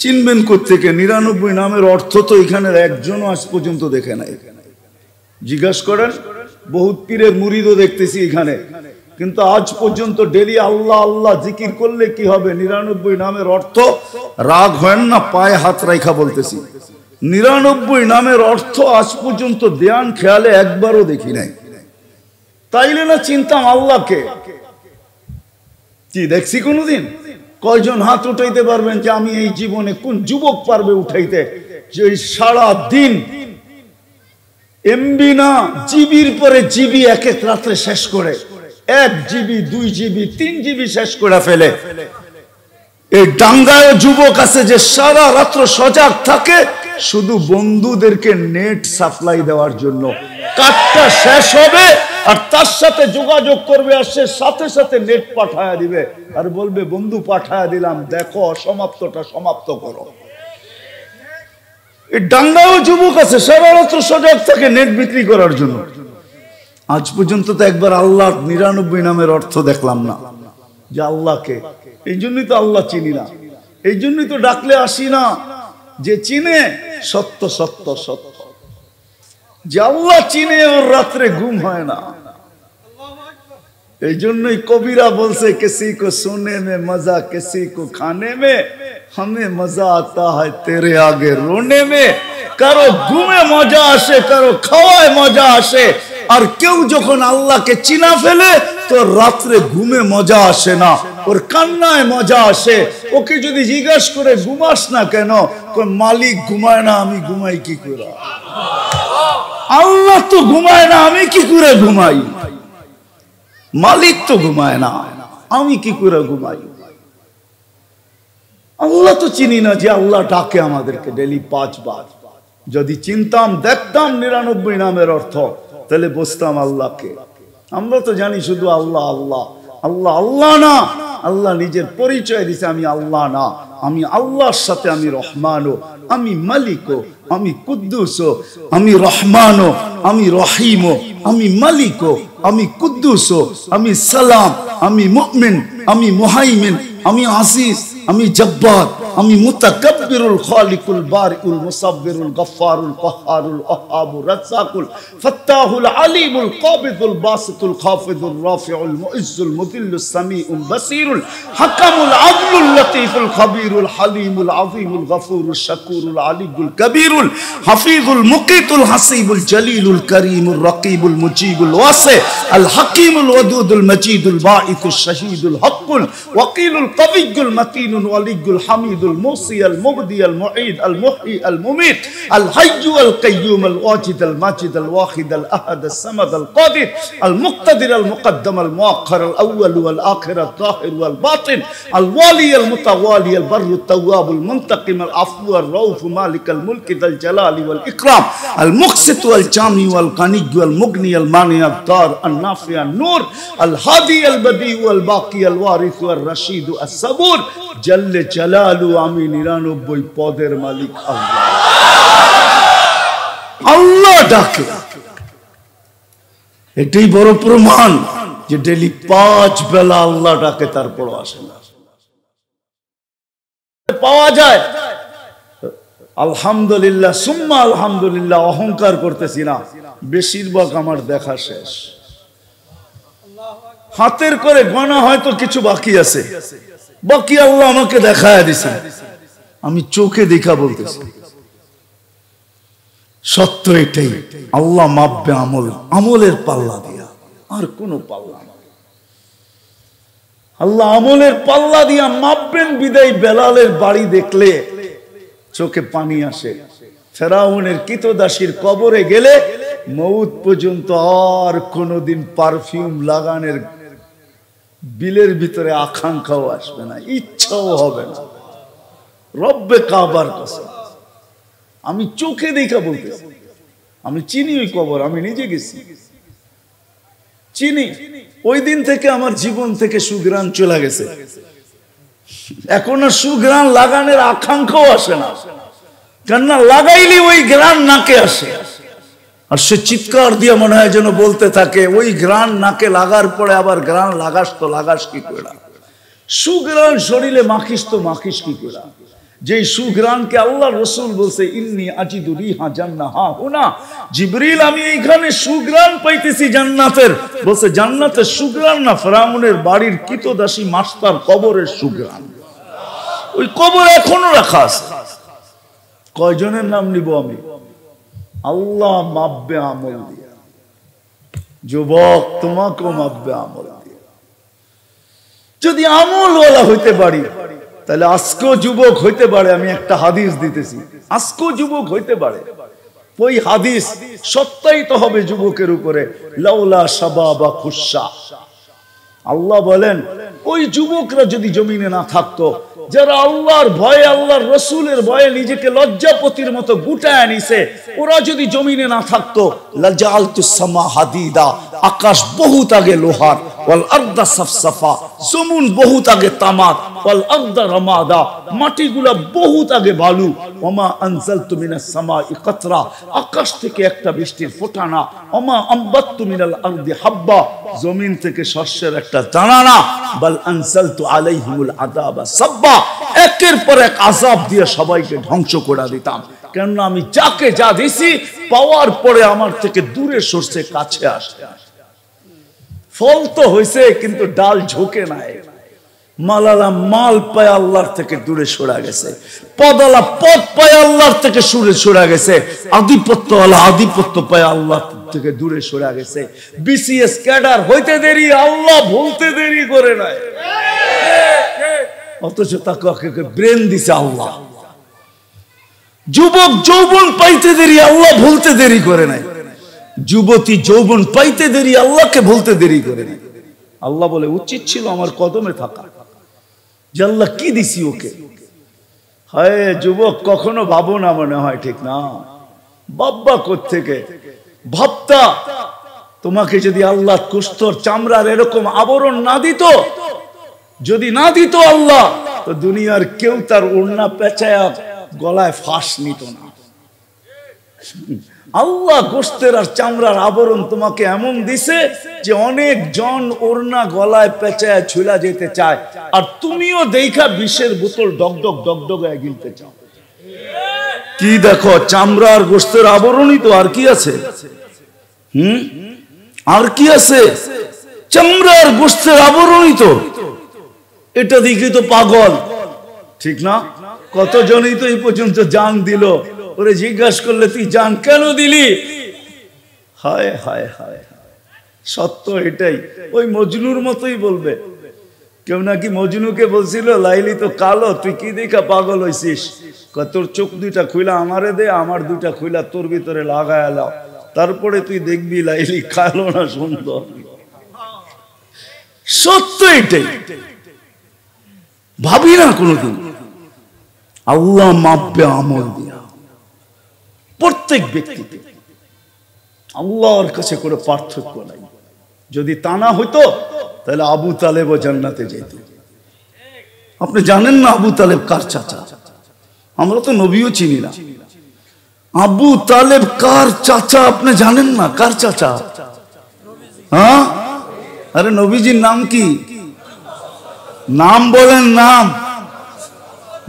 চিনবেন কোত্থেকে? 99 নামের অর্থ তো এখানে একজনও আজ পর্যন্ত দেখে নাই। জিজ্ঞাসা করেন, বহুত পীরের মুরিদও দেখতেছি এখানে, কিন্তু আজ পর্যন্ত ডেলি আল্লাহ আল্লাহ জিকির করলে কি হবে? 99 নামের অর্থ, রাগ হয় না, পায়ে হাত রাখা বলতেছি, 99 নামের অর্থ আজ পর্যন্ত ধ্যান খেয়ালে একবারও দেখি নাই। তাইলে না চিন্তাম আল্লাহকে? কি দেখছি কোনদিন? কয়জন হাত উঠাইতে পারবেন যে আমি এই জীবনে, কোন যুবক পারবে উঠাইতে যে সারা দিন এমবি না জিবির পরে জিবি এক এক রাত্রে শেষ করে, 1 জিবি 2 জিবি 3 জিবি শেষ করে ফেলে? এই ডাঙ্গায় যুবক আছে যে সারা রাত্র সজাগ থাকে শুধু বন্ধুদেরকে নেট সাপ্লাই দেওয়ার জন্য। কাজটা শেষ হবে আর তার সাথে যোগাযোগ করবে, আর সে সাথে সাথে নেট পাঠায়া দিবে আর বলবে বন্ধু পাঠায়া দিলাম, দেখো অসমাপ্তটা সমাপ্ত করো। এই ডাঙ্গাও যুবক আছে সারা রাত্র সজাগ থাকে নেট বিক্রি করার জন্য। আজ পর্যন্ত তো একবার আল্লাহ 99 নামের অর্থ দেখলাম না যে আল্লাহকে। এই জন্যই তো আল্লাহ চিনি না, এই জন্যই তো ডাকলে আসি না। যে চিনে সত্য সত্য সত্য, যে আল্লাহ চিনে ওর রাত্রে ঘুম হয় না। এই জন্যই কবিরা বলছে, কিসি কো সোনে মে মজা কিসি কো খানে মে, हमें मजा आता है तेरे आगे रोने में। কারো ঘুমে মজা আসে, কারো খাওয়ায় মজা আসে। আর কেউ যখন আল্লাহকে চিনা ফেলে তো রাত্রে ঘুমে মজা আসে না, ওর কান্নায় মজা আসে। ওকে যদি জিজ্ঞাসা করে ঘুমাস না কেন, মালিক ঘুমায় না, আমি ঘুমাই কি করে? আল্লাহ তো ঘুমায় না, আমি কি করে ঘুমাই? মালিক তো ঘুমায় না, আমি কি করে ঘুমাই? আল্লাহ তো চিনি না যে আল্লাহ ডাকে আমাদেরকে ডেলি 5 বার। যদি চিনতাম, দেখতাম 99 নামের অর্থ, তাহলে বুঝতাম আল্লাহকে। আমরা তো জানি শুধু আল্লাহ আল্লাহ আল্লাহ। আল্লাহ না, আল্লাহ নিজের পরিচয় দিছে, আমি আল্লাহ না, আমি আল্লাহর সাথে আমি রহমানও, আমি মালিকও, আমি কুদ্দুসও, আমি রহমানও, আমি রহিমও, আমি মালিকও, আমি কুদ্দুসও, আমি সালাম, আমি মুমিন, আমি মুহাইমিন, আমি আজিজ, আমি জব্বার, আমি মুতাকাব্বিরুল খালিকুল বারিউল মুসাব্বিরুল গফফারুল কাহ্হারুল ওয়াহ্হাবুর রাজ্জাকুল ফাত্তাহুল আলিমুল কাবিদুল বাসিতুল খাফিদুর রাফিউল মুইজ্জুল মুদিল্লুস সামিউল বাসিরুল হাকামুল আদলুল লতীফুল খাবীরুল হালিমুল আযীমুল গফুরুল শাকুরুল আলিয়ুল কবীরুল হাফিজুল মুকিতুল হাসিবুল জলিলুল করিমুল রকিবুল মুজিবুল ওয়াসি আল হাকিমুল ওয়াদুদুল মজিদুল বাঈসুশ শাহীদুল হকুল ওয়াকিলুল কবিয়্যুল মাতিনুল ওয়ালিয়ুল হামিদুল মুসি আল মুবদি আল মুঈদ আল মুহয়ি আল মুমীত আল হাইয়্যু আল কাইয়্যুম আল ওয়াজিদ আল মাজিদ আল ওয়াহিদ আল আহাদ আল সামাদ আল কাদির আল মুক্তাদির আল মুকদ্দম আল মুআখ্খার আল আউয়াল ওয়াল আখির আল যাহির ওয়াল বাতিন আল ওয়ালি আল মুতাওয়ালি আল বাররু التواب المنتقم العفو الرؤوف مالك الملك ذا الجلال والإكرام المقسط والجامع والغني والمغني المانع الضار النافع النور الهادي البديع والباقي الوارث والرشيد الصبور جل جلاله আমি 99 পদের মালিক আল্লাহ আল্লাহ ডাকে এটাই বড় প্রমাণ যে ডেইলি 5 বেলা আল্লাহ ডাকে তারপর আসে না পাওয়া যায় আলহামদুলিল্লাহ সুম্মা আলহামদুলিল্লাহ অহংকার করতেছি না বেশিরভাগ আমার দেখা শেষ হাতের করে গোনা হয়তো কিছু বাকি আছে বাকি আল্লাহ আমাকে দেখায় দিয়েছে আমি চোখে দেখা বলতেছি সত্য এটাই আল্লাহ মাপবে আমলের পাল্লা দিয়া আর কোনো পাল্লা না আল্লাহ আমলের পাল্লা দিয়া মাপবেন বিদায় বেলালের বাড়ি দেখলে চোখে পানি আসে ফেরাউনের কৃতদাসীর কবরে গেলে মউত পর্যন্ত আর কোনোদিন পারফিউম লাগানোর বিলের ভিতরে আকাঙ্ক্ষাও আসবে না ইচ্ছাও হবে না রব্বে কাবার কসম আমি চোখে দেখা বলতেছি আমি চিনি ওই কবর আমি নিজে গেছি চিনি ওই দিন থেকে আমার জীবন থেকে সুঘ্রাণ চলে গেছে এখন আর সুঘ্রাণ লাগানোর আকাঙ্ক্ষাও আসে না কেননা লাগাইলে ওই ঘ্রাণ নাকে আসে আর সে চিৎকার দিয়ে মনে হয় যেন বলতে থাকে ওই ঘ্রাণ নাকে লাগার পরে আবার ঘ্রাণ লাগাস কি করে সুঘ্রাণ শরীরে মাখিস তো মাখিস কি করে যে সুঘ্রাণকে আল্লাহ রাসূল বলছে ইন্নী আজিদু রিহা জান্নাহা হুনা জিবরিল আমি এইখানে সুঘ্রাণ পাইতেছি জান্নাতের বলছে জান্নাতের সুঘ্রাণ না ফেরাউনের বাড়ির কৃতদাসী মাস্টার কবরের সুঘ্রাণ ওই কবর এখনো রাখা আছে কয়জনের নাম নিব আমি আল্লাহ মাপবে আমল দিয়ে যুবক তোমাকেও মাপবে আমল দিয়ে যদি আমলওয়ালা হইতে পারি তাহলে আজকেও যুবক হইতে পারে আমি একটা হাদিস দিতেছি আজকেও যুবক হইতে পারে ওই হাদিস সত্যায়িত হবে যুবকের উপরে লাউলা শাবাবা খুশা আল্লাহ বলেন ওই যুবকরা যদি জমিনে না থাকতো যারা আল্লাহর ভয়ে আল্লাহর রাসূলের ভয়ে নিজেকে লজ্জাপতির মতো গুটায় নিছে ওরা যদি জমিনে না থাকতো লাজালতুস সামা হাদিদা আকাশ বহুত আগে লোহার ওয়াল আরদা সাফসাফা জমিন বহুত আগে তামাত ওয়াল আরদা রামাদা মাটিগুলা বহুত আগে বালু ওমা আনজালতু মিনাস সামাই কাতরা আকাশ থেকে একটা বৃষ্টির ফোঁটা না ওমা আমবাততু মিনাল আরদি হাব্বা জমিন থেকে শস্যের একটা দানা না বাল আনজালতু আলাইহিমুল আযাবা সাব্বা একের পর এক আযাব দিয়ে সবাইকে ধ্বংস করে দিতাম কেননা আমি যাকে যা দিছি পাওয়ার পরে আমার থেকে দূরে সরছে কাছে আসে ফল তো হইছে কিন্তু ডাল ঝোকে নাই মালালা মাল পায় আল্লাহর থেকে দূরে সরে গেছে পদালা পদ পায় আল্লাহর থেকে সরে গেছে আধিপত্যওয়ালা আধিপত্য পায় আল্লাহ থেকে দূরে সরে গেছে বিসিএস ক্যাডার হইতে দেরি আল্লাহ ভুলতে দেরি করে নাই অথচ তাকে ব্রেন দিছে আল্লাহ যুবক যৌবন পাইতে দেরি আল্লাহ ভুলতে দেরি করে নাই যুবতী যৌবন পাইতে দেরি আল্লাহকে ভুলতে দেরি করে নাই আল্লাহ বলে উচিত ছিল আমার কদমে থাকা যে আল্লাহ কি দিছি ওকে হায় যুবক কখনো ভাবো না মনে হয় ঠিক না বাব্বা কোত্থেকে ভাবতা তোমাকে যদি আল্লাহ কুস্তর চামড়ার এরকম আবরণ না দিত যদি না দিত আল্লাহ তো দুনিয়ার কেউ তার ওড়না পেঁচায়া গলায় ফাঁস নিত না আল্লাহ গোশতের আর চামড়ার আবরণ তোমাকে এমন দিছে যে অনেক জন ওড়না গলায় পেঁচায় ঝুলা যেতে চায়, আর তুমিও দেখা বিষের বোতল ডগডগ ডগডগায় গিলতে চাও। কি দেখো, চামড়ার গোশতের আবরণই তো, আর কি আছে? আর কি আছে? চামড়ার গোশতের আবরণই তো। এটা দেখি তো পাগল, ঠিক না? কতজনই তো এই পর্যন্ত জান দিল। ওরে জিজ্ঞাসা করলে তুই জান কেন দিলি? হায় হায় হায়, সত্য এটাই। ওই মজনুর মতোই বলবে। কেউ নাকি মজনুকে বলছিল, লাইলি তো কালো, তুই কি দেখা পাগল হইছিস? তোর চোখ দুইটা খুইলা আমারে দে, আমার দুইটা খুইলা তোর ভিতরে লাগায় লাও, তারপরে তুই দেখবি লাইলি কালো না সুন্দর। সত্য এটাই। ভাবি না কোনদিন আল্লাহ মাপবে আমল দিয়া প্রত্যেক ব্যক্তিকে। আল্লাহর কাছে কোনো পার্থক্য নাই। যদি তা না হইতো তাহলে আবু তালেবও জান্নাতে যেত। আপনি জানেন না আবু তালেব কার চাচা? আমরা তো নবীও চিনি না। আবু তালেব কার চাচা আপনি জানেন না? কার চাচা? হ্যাঁ, আরে নবীজির নাম কি? নাম বলেন, নাম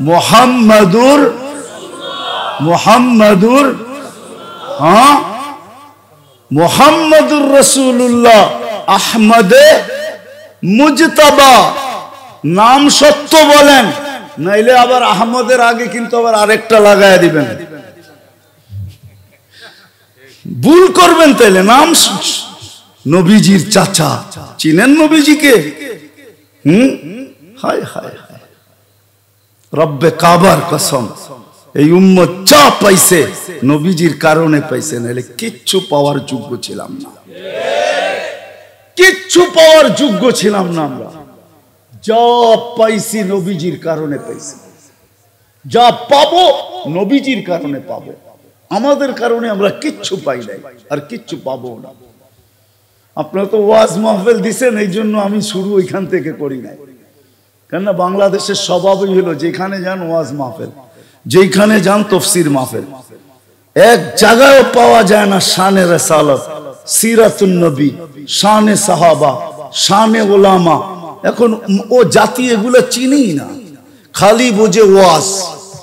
মুহাম্মাদুর হ্যাঁ মুহাম্মাদুর রাসূলুল্লাহ আহমদে মুজতাবা। নাম সত্য বলেন, নাইলে আবার আহমদের আগে কিন্তু আবার আরেকটা লাগায় দিবেন, ভুল করবেন। তাইলে নাম নবীজির চাচা। চিনেন নবীজিকে? হায় হায় হায়, রব্বে কাবার কসম, এই উম্মত যা পাইছে নবীজির কারণে পাইছে, নাহলে কিচ্ছু পাওয়ার যোগ্য ছিলাম না। কিচ্ছু পাওয়ার যোগ্য ছিলাম না আমরা। যা পাইছি নবীজির কারণে পাইছি, যা পাবো নবীজির কারণে পাবো। আমাদের কারণে আমরা কিচ্ছু পাই নাই, আর কিচ্ছু পাবো না। আপনারা তো ওয়াজ মাহফিল দিছেন, এই জন্য আমি শুরু ওইখান থেকে করি নাই। কেননা বাংলাদেশের স্বভাবই হলো যেখানে যান ওয়াজ মাহফিল, যেখানে যান তফসির মাহফিল। এক জায়গায় পাওয়া যায় না শানে রাসালাত, সিরাতুন নবী, শানে সাহাবা, শানে ওলামা। এখন ও জাতি এগুলো চিনেই না, খালি বোঝে ওয়াজ।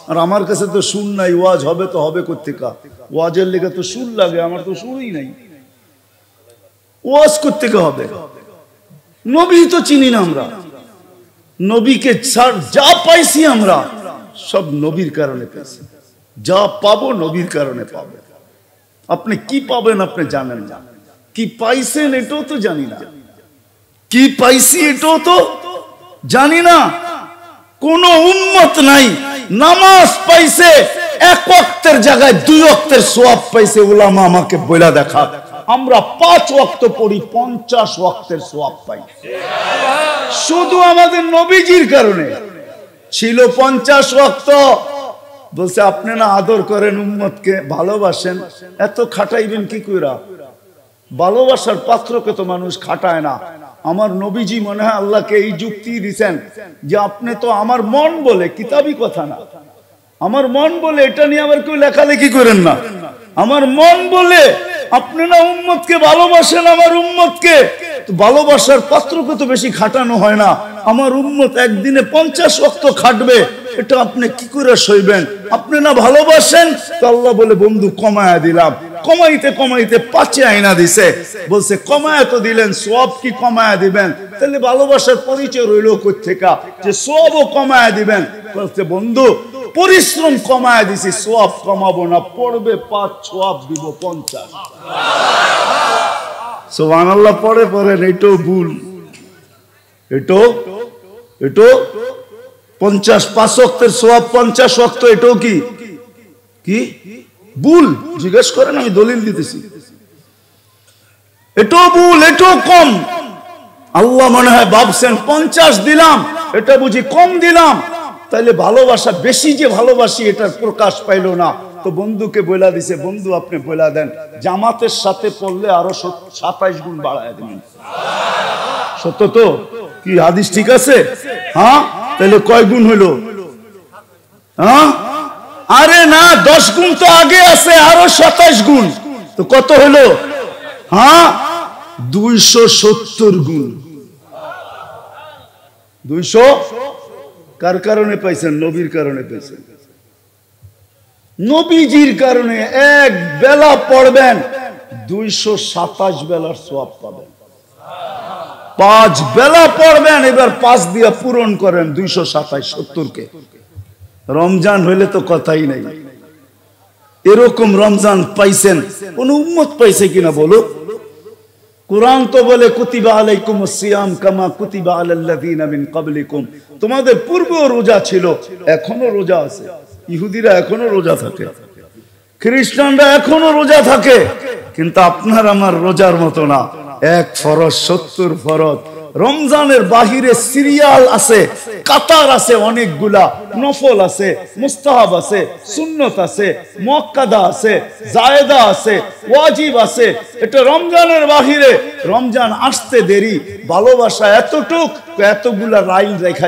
আর আমার কাছে তো সুর নাই, ওয়াজ হবে তো হবে কোত্থেকা? ওয়াজের লেগে তো সুর লাগে, আমার তো সুরই নাই। ওয়াজ কোত্থেকা হবে? নবী তো চিনি না আমরা। নবীকে যা পাইছি আমরা সব নবীর কারণে পেয়েছি। যা পাবো নবীর কারণে পাবো। আপনি কি পাবেন আপনি জানেন না, কি পাইছেন এটাও তো জানি না, কি পাইছি এটাও তো জানি না। কোন উম্মত নাই নামাজ পাইছে এক ওয়াক্তের জায়গায় 2 ওয়াক্তের সওয়াব পাইছে। উলামা আমাকে বইলা দেখা, আমরা 5 ওয়াক্ত পড়ি, 50 ওয়াক্তের সওয়াব পাই। শুধু আমাদের নবীজির কারণে ছিল 50 ওয়াক্ত। বলছে আপনি না আদর করেন উম্মতকে, ভালোবাসেন, এত খাটাইবেন কি কইরা? ভালোবাসার পাত্রকে তো মানুষ খাটায় না। আমার নবীজি মনে হয় আল্লাহকে এই যুক্তি দিয়েছেন যে আপনি তো আমার মন বলে, কিতাবি কথা না, আমার মন বলে এটা নিয়ে আবার কেউ লেখালেখি করেন না। আমার মন বলে আপনি না উম্মতকে ভালোবাসেন, আমার উম্মতকে ভালোবাসার পাত্রকে তো বেশি খাটানো হয় না। আমার উম্মত একদিনে 50 ওয়াক্ত খাটবে, এটা আপনি কি করে সইবেন? আপনি না ভালোবাসেন, তো আল্লাহ বলে বন্ধু কমায়া দিলাম। কমাইতে কমাইতে 5 আইনা দিছে। বলছে কমায়া তো দিলেন, সওয়াব কি কমায়া দিবেন? তাহলে ভালোবাসার পরিচয় রইল কোত্থেকা যে সওয়াবও কমায়া দিবেন? বলছে বন্ধু পরিশ্রম কমায়া দিছি, সওয়াব কমাবো না, পড়বে 5, সওয়াব দিব 50। সুবহানাল্লাহ পড়ে পড়েন, এটাও ভুল। এটাও 50 5 ওয়াক্তের সওয়াব 50 ওয়াক্ত, এটাও কি কি ভুল? জিজ্ঞেস করেন, আমি দলিল দিতেছি। এটাও ভুল, এটাও কম। আল্লাহ মনে হয় ভাবছেন 50 দিলাম, এটা বুঝি কম দিলাম, তাইলে ভালোবাসা বেশি যে ভালোবাসি এটার প্রকাশ পাইল না। তো বন্ধুকে বইলা দিছে, বন্ধু আপনি বইলা দেন জামাতের সাথে পড়লে আরো 27 গুণ বাড়ায় দিবেন। সত্য তো? কি হাদিস ঠিক আছে? হ্যাঁ, তাহলে কয় গুণ হইল? হ্যাঁ, আরে না 10 গুণ তো আগে আছে, আরো 27 গুণ। তো কত হলো? হ্যাঁ, 270 গুণ। 200 কার কারণে পাইছেন? নবীর কারণে পাইছেন। নবীজির কারণে এক বেলা পড়বেন 227 বেলার সওয়াব পাবেন। 5 বেলা পড়বেন, এবার 5 দিয়ে পূরণ করেন 227, 70 কে। রমজান হইলে তো কথাই নাই। এরকম রমজান পাইছেন কোন উম্মত পাইছে কিনা বলো? কুরআন তো বলে কুতিবা আলাইকুমুস সিয়াম কামা কুতিবা আলাল্লাযিনা মিন ক্বাবলিকুম। তোমাদের পূর্বেও রোজা ছিল, এখনো রোজা আছে। ইহুদিরা এখনো রোজা থাকে, খ্রিস্টানরা এখনো রোজা থাকে, কিন্তু আপনার আমার রোজার মতো না। এক ফরজ 70 ফরজ। রমজানের বাহিরে সিরিয়াল আছে, কাতার আছে, অনেকগুলা নফল আছে, মুস্তাহাব আছে, সুন্নত আছে, মুআক্কাদা আছে, জায়েদা আছে, ওয়াজিব আছে। এটা রমজানের বাহিরে। রমজান আসতে দেরি, ভালোবাসা এতটুক, এতগুলা লাইন রাখা,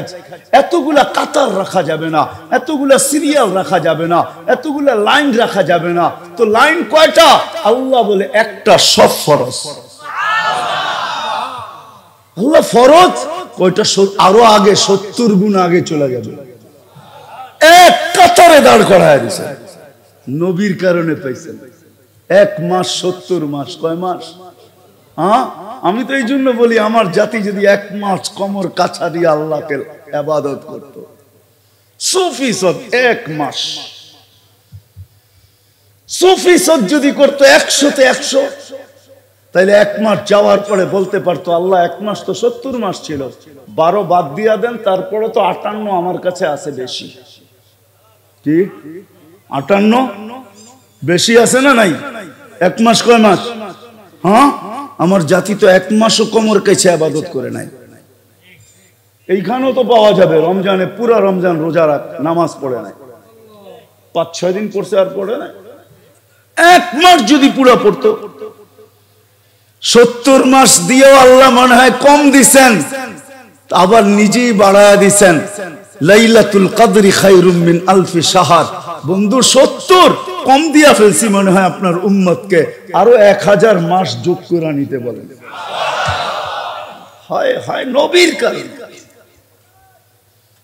এতগুলা কাতার রাখা যাবে না, এতগুলা সিরিয়াল রাখা যাবে না, এতগুলা লাইন রাখা যাবে না। তো লাইন কয়টা? আল্লাহ বলে একটা, সব ফরজ। আল্লাহ ফরজ কয়টা? আরো আগে 70 গুণ আগে চলে যাবে। এক কাতারে দাঁড় করায় দিয়েছে। নবীর কারণে পাইছেন। 1 মাস 70 মাস। কয় মাস? হ্যাঁ, আমি তো এই জন্য বলি আমার জাতি যদি 1 মাস কোমর কাছা দিয়ে আল্লাহকে ইবাদত করত, সুফি সব 1 মাস সুফি সব যদি করতো 100-তে 100, তাইলে 1 মাস যাওয়ার পরে বলতে পারতো আল্লাহ 1 মাস তো 70 মাস ছিল, 12 বাদ দিয়া দেন, তারপরে তো 58 আমার কাছে আছে বেশি। কি 58 বেশি আছে না নাই? 1 মাস কয় মাস? হ্যাঁ, আমার জাতি তো 1 মাসও কোমর কাছে ইবাদত করে নাই। এইখানেও তো পাওয়া যাবে রমজানে পুরা রমজান রোজা রাখ, নামাজ পড়ে নাই, 5-6 দিন পড়ছে আর পড়ে নাই। 1 মাস যদি পুরা পড়তো, 70 মাস দিয়েও আল্লাহ মনে হয় কম দিছেন, আবার নিজেই বাড়ায়া দিছেন। লাইলাতুল কদরি খায়রুম মিন আলফি শাহর। বন্ধু 70 কম দিয়া ফেলছি মনে হয় আপনার উম্মতকে, আরো 1000 মাস যোগ করে নিতে বলেন। হায় হায়, নবীর কারণে।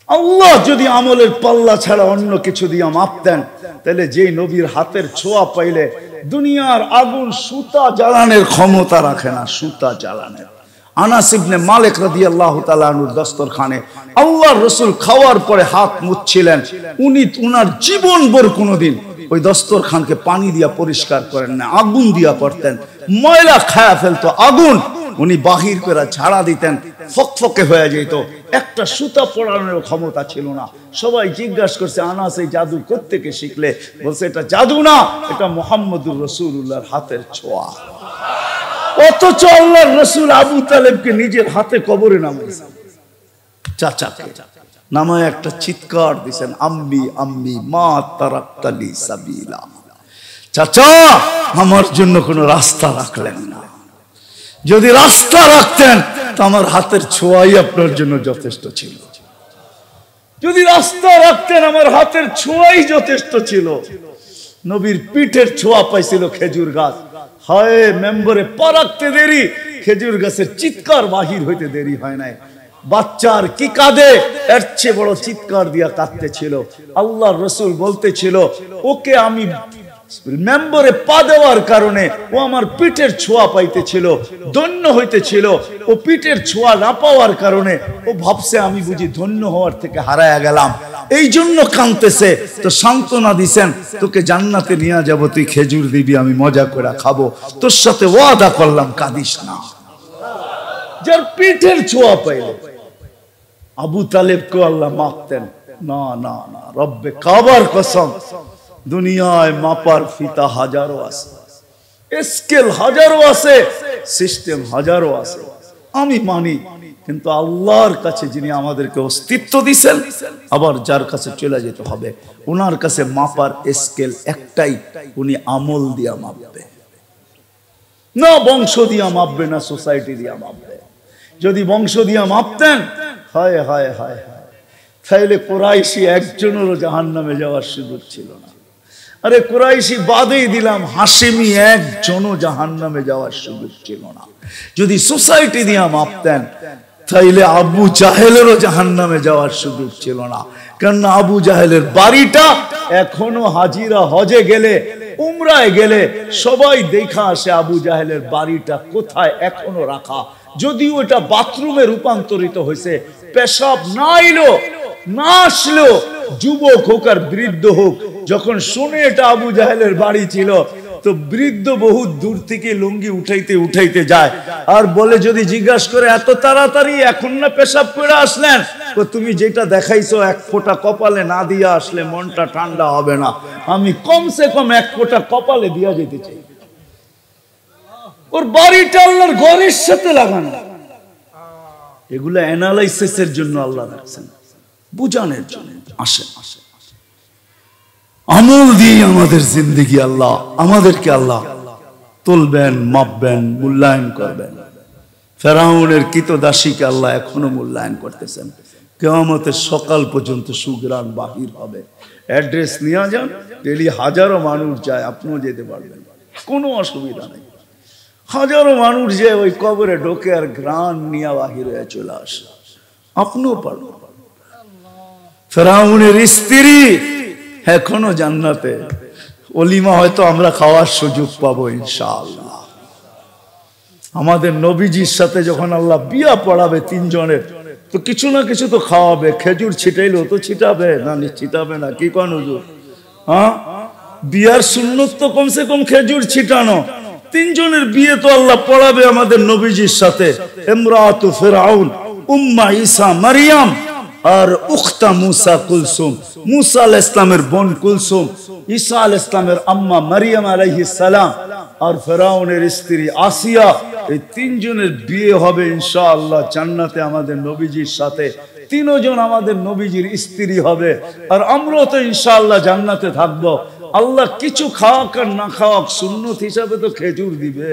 আল্লাহ যদি আমলের পাল্লা ছাড়া অন্য কিছু দিয়ে মাপ দেন, তাহলে যে নবীর হাতের ছোঁয়া পাইলে দুনিয়ার আগুন সুতা জ্বালানোর ক্ষমতা রাখে না, সুতা জ্বালানোর। আনাস ইবনে মালিক রাদিয়াল্লাহু তাআলা আনহুর দস্তরখানে আল্লাহর রাসূল খাওয়ার পরে হাত মুছছিলেন। উনি উনার জীবনভর কোনোদিন ওই দস্তরখানকে পানি দিয়া পরিষ্কার করেন না, আগুন দিয়া করতেন। ময়লা খায়া ফেলতো আগুন, উনি বাহির করে ঝাড়া দিতেন, ফকফকে হয়ে যেত। একটা সুতা পড়ানোর ক্ষমতা ছিল না। সবাই জিজ্ঞাসা করছে আনাস এই জাদু কোত্থেকে শিখলে? বলছে এটা জাদু না, এটা মুহাম্মদুর রাসূলুল্লাহর হাতের ছোঁয়া। অথচ আল্লাহর রাসূল আবু তালেবকে নিজের হাতে কবরে নামাইছেন, চাচাকে নামায় একটা চিৎকার দিছেন, আম্মি আম্মি মা তারাক্তালি সাবিলা। চাচা, আমার জন্য কোনো রাস্তা রাখলেন না। যদি রাস্তা রাখতেন তো আমার হাতের ছোঁয়াই আপনার জন্য যথেষ্ট ছিল। যদি রাস্তা রাখতেন আমার হাতের ছোঁয়াই যথেষ্ট ছিল। নবীর পিঠের ছোঁয়া পাইছিল খেজুর গাছ। হায়, মেম্বরে পা রাখতে দেরি, খেজুর গাছের চিৎকার বাহির হইতে দেরি হয় নাই। বাচ্চার কি কাঁদে, এর চেয়ে বড় চিৎকার দিয়া কাঁদতেছিল। আল্লাহর রাসূল বলতেছিল ওকে আমি মেম্বরে পা দেওয়ার কারণে ও আমার পিঠের ছোঁয়া পাইতেছিল, ধন্য হইতেছিল। ও পিঠের ছোঁয়া না পাওয়ার কারণে ও ভাবছে আমি বুঝি ধন্য হওয়ার থেকে হারায়া গেলাম, এই জন্য কাঁদতেছে। তো সান্ত্বনা দিছেন, তোকে জান্নাতে নিয়ে যাব, তুই খেজুর দিবি, আমি মজা করে খাবো, তোর সাথে ওয়াদা করলাম, কাঁদিস না। যার পিঠের ছোঁয়া পাইল আবু তালেবকে আল্লাহ মাপতেন না। না না, রব্বে কাবার কসম, দুনিয়ায় মাপার ফিতা হাজারো আছে, স্কেল হাজারো আছে, সিস্টেম হাজারো আছে, আমি মানি। কিন্তু আল্লাহর কাছে যিনি আমাদেরকে অস্তিত্ব দিয়েছেন, আবার যার কাছে চলে যেতে হবে, ওনার কাছে মাপার স্কেল একটাই, উনি আমল দিয়া মাপবে না, বংশ দিয়া মাপবে না, সোসাইটি দিয়া মাপবে। যদি বংশ দিয়া মাপতেন, হায় হায় হায় হায়, তাইলে কুরাইশি একজনেরও জাহান্নামে যাওয়ার সুযোগ ছিল না। আরে কুরাইশি বাদেই দিলাম, হাশেমি একজনও জাহান্নামে যাওয়ার সুযোগ ছিল না। যদি সোসাইটি দিয়ে মাপতেন তাইলে আবু জাহেলেরও জাহান্নামে যাওয়ার সুযোগ ছিল না। কারণ আবু জাহেলের বাড়িটা এখনো হাজিরা হজে গেলে, উমরায় গেলে সবাই দেখা আসে আবু জাহেলের বাড়িটা কোথায় এখনো রাখা। যদিও এটা বাথরুমে রূপান্তরিত হয়েছে, পেশাব না এলো না আসলো, যুবক হোক আর বৃদ্ধ হোক, যখন শুনে এটা আবু জাহেলের বাড়ি ছিল, তো বৃদ্ধ বহুত দূর থেকে লুঙ্গি উঠাইতে উঠাইতে যায় আর বলে, যদি জিজ্ঞাসা করে এত তাড়াতাড়ি এখন না পেশাব করে আসলেন, তো তুমি যেটা দেখাইছো এক ফোঁটা কপালে না দিয়া আসলে মনটা ঠান্ডা হবে না, আমি কমসে কম এক ফোঁটা কপালে দিয়া যেতে চাই। ওর বাড়িটা আল্লাহর ঘরের সাথে লাগানো। এগুলো অ্যানালাইসিসের জন্য আল্লাহ রাখছেন, বুঝানোর জন্য। আসে আমল দিয়ে আমাদের জিন্দেগি আল্লাহ আমাদেরকে আল্লাহ তুলবেন, মাপবেন, মূল্যায়ন করবেন। ফেরাউনের কৃতদাসীকে আল্লাহ এখনো মূল্যায়ন করতেছেন। কিয়ামতের সকাল পর্যন্ত সুগ্রাণ বাহির হবে। অ্যাড্রেস নিয়ে যান, ডেলি হাজারো মানুষ যায়, আপনিও যেতে পারবেন, কোনো অসুবিধা নেই। হাজারো মানুষ যে ওই কবরে ঢোকে আর গ্রাণ নিয়ে বাহির হয়ে চলে আসে, আপনিও পারবেন। ফেরাউনের স্ত্রী এখনো জান্নাতে, ওলিমা হয়তো আমরা খাওয়ার সুযোগ পাবো ইনশাআল্লাহ। আমাদের নবীজির সাথে যখন আল্লাহ বিয়া পড়াবে তিনজনের, তো কিছু না কিছু তো খাওয়াবে। খেজুর ছিটাইলো তো ছিটাবে না, ছিটাবে না? কি কোন হুজুর? হ্যাঁ, বিয়ার সুন্নত তো কমসে কম খেজুর ছিটানো। তিনজনের বিয়ে তো আল্লাহ পড়াবে আমাদের নবীজির সাথে। ইমরাতু ফিরআউন, উম্মা ঈসা মারিয়াম, আর উখতা মুসা কুলসুম, মুসা আলাইহিস সালামের বোন কুলসুম, ঈসা আলাইহিস সালামের আম্মা মারিয়াম আলাইহিস সালাম, আর ফেরাউনের স্ত্রী আসিয়া। এই তিনজনের বিয়ে হবে ইনশাআল্লাহ জান্নাতে আমাদের নবীজির সাথে। তিনজন আমাদের নবীজির স্ত্রী হবে, আর আমরাও তো ইনশাআল্লাহ জান্নাতে থাকবো। আল্লাহ কিছু খাওয়াক আর না খাওয়াক, সুন্নত হিসাবে তো খেজুর দিবে।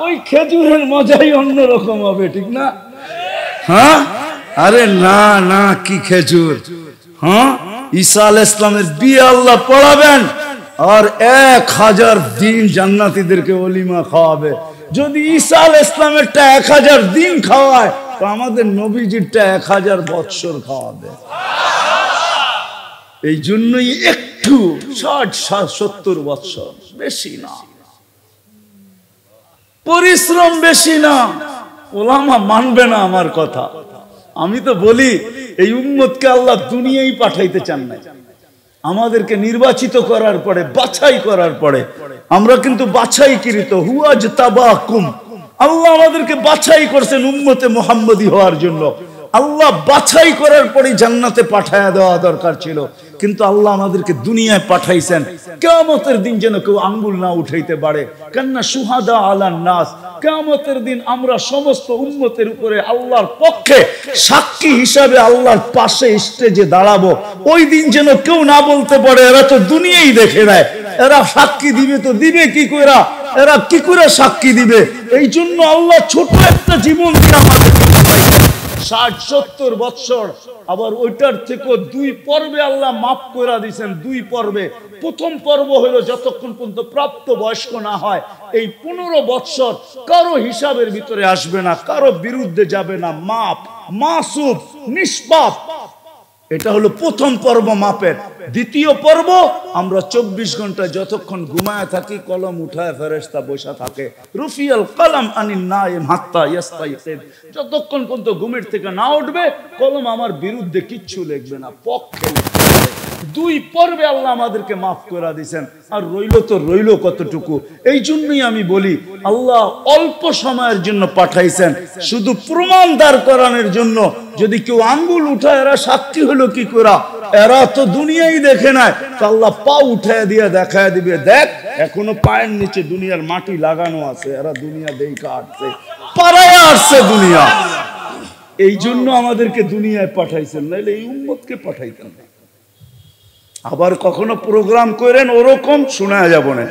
ওই খেজুরের মজাই অন্যরকম হবে, ঠিক না? হ্যাঁ, আরে না না, কি খেজুর! হ্যাঁ, ঈসা আলাইহিস সালামের বিয়ে আল্লাহ পড়াবেন, আর 1000 দিন জান্নাতীদেরকে ওলিমা খাওয়াবে। যদি ঈসা আলাইহিস সালামেরটা 1000 দিন খাওয়ায়, তো আমাদের নবীজিরটা 1000 বৎসর খাওয়াবে। এই জন্যই একটু 60-70 বৎসর, বেশি না, পরিশ্রম বেশি না। ওলামা মানবে না আমার কথা। আমি তো বলি, এই উম্মতকে আল্লাহ দুনিয়ায় পাঠাইতে চান না, আমাদেরকে নির্বাচিত করার পরে, বাছাই করার পরে, আমরা কিন্তু বাছাইকৃত। হুয়াজতাবাকুম, আল্লাহ আমাদেরকে বাছাই করছেন উম্মতে মুহাম্মদী হওয়ার জন্য। আল্লাহ বাছাই করার পরে জান্নাতে পাঠায়া দেওয়া দরকার ছিল, কিন্তু আল্লাহ আমাদেরকে দুনিয়ায় পাঠাইছেন কিয়ামতের দিন যেন কেউ আঙ্গুল না উঠাইতে পারে। কান্না সুহাদা আলান নাস, কিয়ামতের দিন আমরা সমস্ত উম্মতের উপরে আল্লাহর পক্ষে সাক্ষী হিসাবে আল্লাহর পাশে স্টেজে দাঁড়াবো। ওই দিন যেন কেউ না বলতে পারে এরা তো দুনিয়াই দেখে নেয়, এরা সাক্ষী দিবে তো দিবে কি করে, এরা কি করে সাক্ষী দিবে? এই জন্য আল্লাহ ছোট একটা জীবন দিয়ে আমাদের 60-70 বৎসর, আবার ওইটার থেকে 2 পর্বে আল্লাহ মাফ করে দিয়েছেন। 2 পর্বে। প্রথম পর্ব হলো যতক্ষণ পর্যন্ত প্রাপ্ত বয়স্ক না হয়, এই 15 বৎসর কারো হিসাবের ভিতরে আসবে না, কারো বিরুদ্ধে যাবে না, মাপ, মাসুম, নিষ্পাপ। এটা হলো প্রথম পর্ব মাপের। দ্বিতীয় পর্ব, আমরা 24 ঘন্টা যতক্ষণ ঘুমায় থাকি, কলম উঠায় ফেরেশতা বসা থাকে। রুফিয়াল কলম আনিন নাইম হাত্তা ইয়াস্তাইকিদ, যতক্ষণ পর্যন্ত ঘুমের থেকে না উঠবে, কলম আমার বিরুদ্ধে কিচ্ছু লিখবে না, পক্ষে লিখবে। 2 পর্বে আল্লাহ আমাদেরকে মাফ করে দিয়েছেন, আর রইল তো রইল কতটুকু। এই জন্যই আমি বলি, আল্লাহ অল্প সময়ের জন্য পাঠাইছেন, শুধু প্রমাণ দাঁড় করানোর জন্য। যদি কেউ আঙ্গুল উঠায়, এরা সাক্ষী হলো কি করে, এরা তো দুনিয়াই দেখে নাই, তো আল্লাহ পা উঠায় দিয়ে দেখায় দিবে, দেখ এখনো পায়ের নিচে দুনিয়ার মাটি লাগানো আছে, এরা দুনিয়া দেখা আসছে, পাড়ায় আসছে দুনিয়া। এই জন্য আমাদেরকে দুনিয়ায় পাঠাইছেন, নাইলে এই উম্মতকে পাঠাইতেন না। আবার কখনো প্রোগ্রাম করেন ওরকম শোনা যাব না।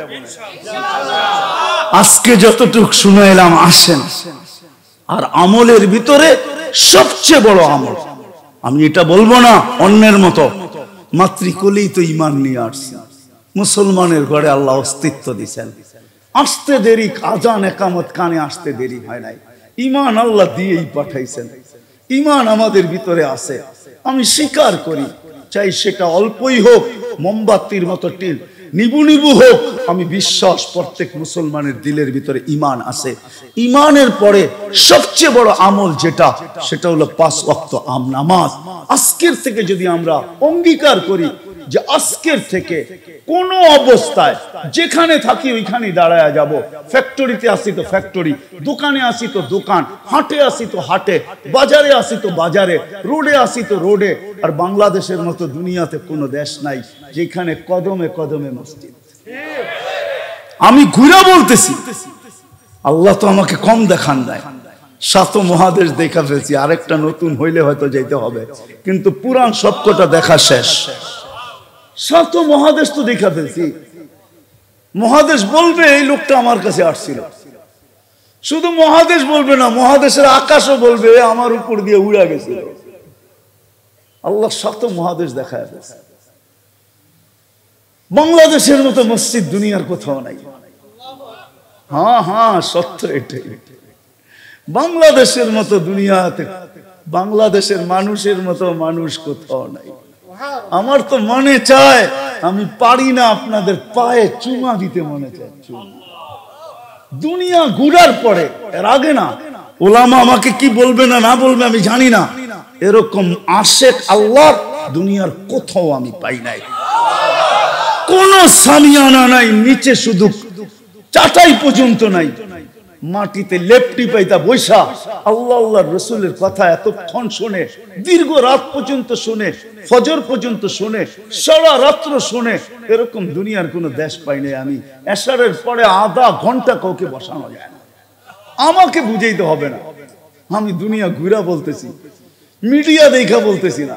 আজকে যতটুকু শুনাইলাম, আসেন। আর আমলের ভিতরে সবচেয়ে বড় আমল, আমি এটা বলবো না অন্যের মতো, মাতৃকুলেই তো ইমান নিয়ে আসছি। মুসলমানের ঘরে আল্লাহ অস্তিত্ব দিয়েছেন। আসতে দেরি, আজান একামত কানে আসতে দেরি হয় নাই। ইমান আল্লাহ দিয়েই পাঠাইছেন। ইমান আমাদের ভিতরে আছে, আমি স্বীকার করি, চাই সেটা অল্পই হোক, মোমবাতির মতো টিল নিবু নিবু হোক। আমি বিশ্বাস প্রত্যেক মুসলমানের দিলের ভিতরে ইমান আছে। ইমানের পরে সবচেয়ে বড় আমল যেটা, সেটা হলো 5 ওয়াক্ত নামাজ। আজকের থেকে যদি আমরা অঙ্গীকার করি যে আজকের থেকে কোন অবস্থায় যেখানে থাকি ওইখানেই দাঁড়ায় যাব। ফ্যাক্টরিতে আসি তো ফ্যাক্টরি, দোকানে আসি তো দোকান, হাটে আসি তো হাটে, বাজারে আসি তো বাজারে, রোডে আসি তো রোডে। আর বাংলাদেশের মতো দুনিয়াতে কোনো দেশ নাই যেখানে কদমে কদমে মসজিদ। আমি ঘুরে বলতেছি, আল্লাহ তো আমাকে কম দেখান দেয়। 7 মহাদেশ দেখা ফেলছি, আরেকটা নতুন হইলে হয়তো যেতে হবে, কিন্তু পুরান সবকটা দেখা শেষ। 7 মহাদেশ তো দেখা ফেলছি। মহাদেশ বলবে এই লোকটা আমার কাছে আসছিল। শুধু মহাদেশ বলবে না, মহাদেশের আকাশও বলবে আমার উপর দিয়ে উড়া গেছিল। আল্লাহ 7 মহাদেশ দেখায় ফেলছে। বাংলাদেশের মতো মসজিদ দুনিয়ার কোথাও নাই। হ্যাঁ হ্যাঁ, সত্য এটাই। বাংলাদেশের মতো দুনিয়াতে, বাংলাদেশের মানুষের মতো মানুষ কোথাও নাই। আমার তো মনে চায়, আমি পারি না, আপনাদের পায়ে চুমা দিতে মনে চায়। দুনিয়া ঘুরার পরে, এর আগে না, ওলামা আমাকে কি বলবে না না বলবে আমি জানি না, এরকম আশেক আল্লাহ দুনিয়ার কোথাও আমি পাই নাই। কোন সামিয়ানা নাই, নিচে শুধু চাটাই পর্যন্ত নাই, মাটিতে লেপটি পাইতা বৈশা আল্লাহ আল্লাহ রসুলের কথা এতক্ষণ শোনে, দীর্ঘ রাত পর্যন্ত শোনে, ফজর পর্যন্ত শোনে, সারা রাত্র শোনে। এরকম দুনিয়ার কোন দেশ পাই নাই আমি। এশারের পরে আধা ঘন্টা কাউকে বসানো যায় না। আমাকে বুঝাইতে হবে না, আমি দুনিয়া ঘুরা বলতেছি, মিডিয়া দেখা বলতেছি না,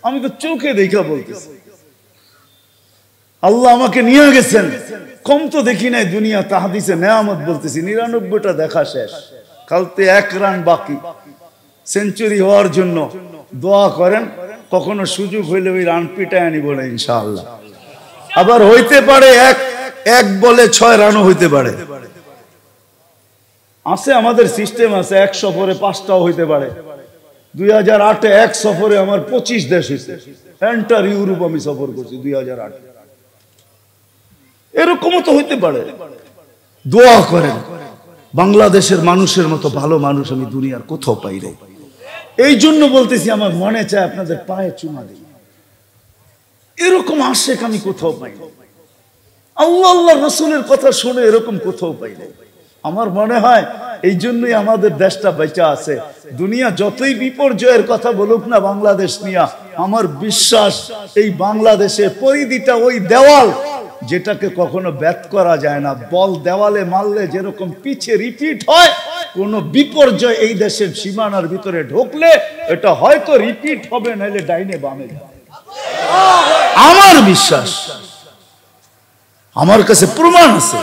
আমি তো চোখে দেখা বলতেছি। আল্লাহ আমাকে নিয়ে গেছেন, কম তো দেখি নাই দুনিয়া। তাহাদিসে নেয়ামত বলতেছি, 99টা দেখা শেষ, কালতে 1 রান বাকি সেঞ্চুরি হওয়ার জন্য দোয়া করেন। কখনো সুযোগ হইলে ওই রান পিটায় আনি বলে ইনশাআল্লাহ। আবার হইতে পারে এক বলে 6 রানও হইতে পারে। আছে আমাদের সিস্টেম আছে, 1 সফরে 5টাও হইতে পারে। 2008-এ 1 সফরে আমার 25 দেশ হয়েছে। এন্টার ইউরোপ আমি সফর করছি 2008। এরকমও তো হইতে পারে। দোয়া করেন, বাংলাদেশের মানুষের মতো ভালো মানুষ আমি দুনিয়ার কোথাও পাই নাই। এই জন্য বলতেছি, আমার মনে চায় আপনাদের পায়ে চুমা দিই। এরকম আশেক আমি কোথাও পাই নাই। আল্লাহ আল্লাহ রসুলের কথা শুনে এরকম কোথাও পাই নাই। আমার মনে হয় এই জন্যই আমাদের দেশটা বেঁচে আছে। দুনিয়া যতই বিপর্যয়ের কথা বলুক না বাংলাদেশ নিয়ে, আমার বিশ্বাস এই বাংলাদেশের পরিধিটা ওই দেওয়াল যেটাকে কখনো ব্যাত করা যায় না। বল দেওয়ালে মারলে যেরকম পিছে রিপিট হয়, কোন বিপর্যয় এই দেশের সীমানার ভিতরে ঢুকলে এটা হয়তো রিপিট হবে, নাইলে ডাইনে বামে যাবে। আমার বিশ্বাস, আমার কাছে প্রমাণ আছে,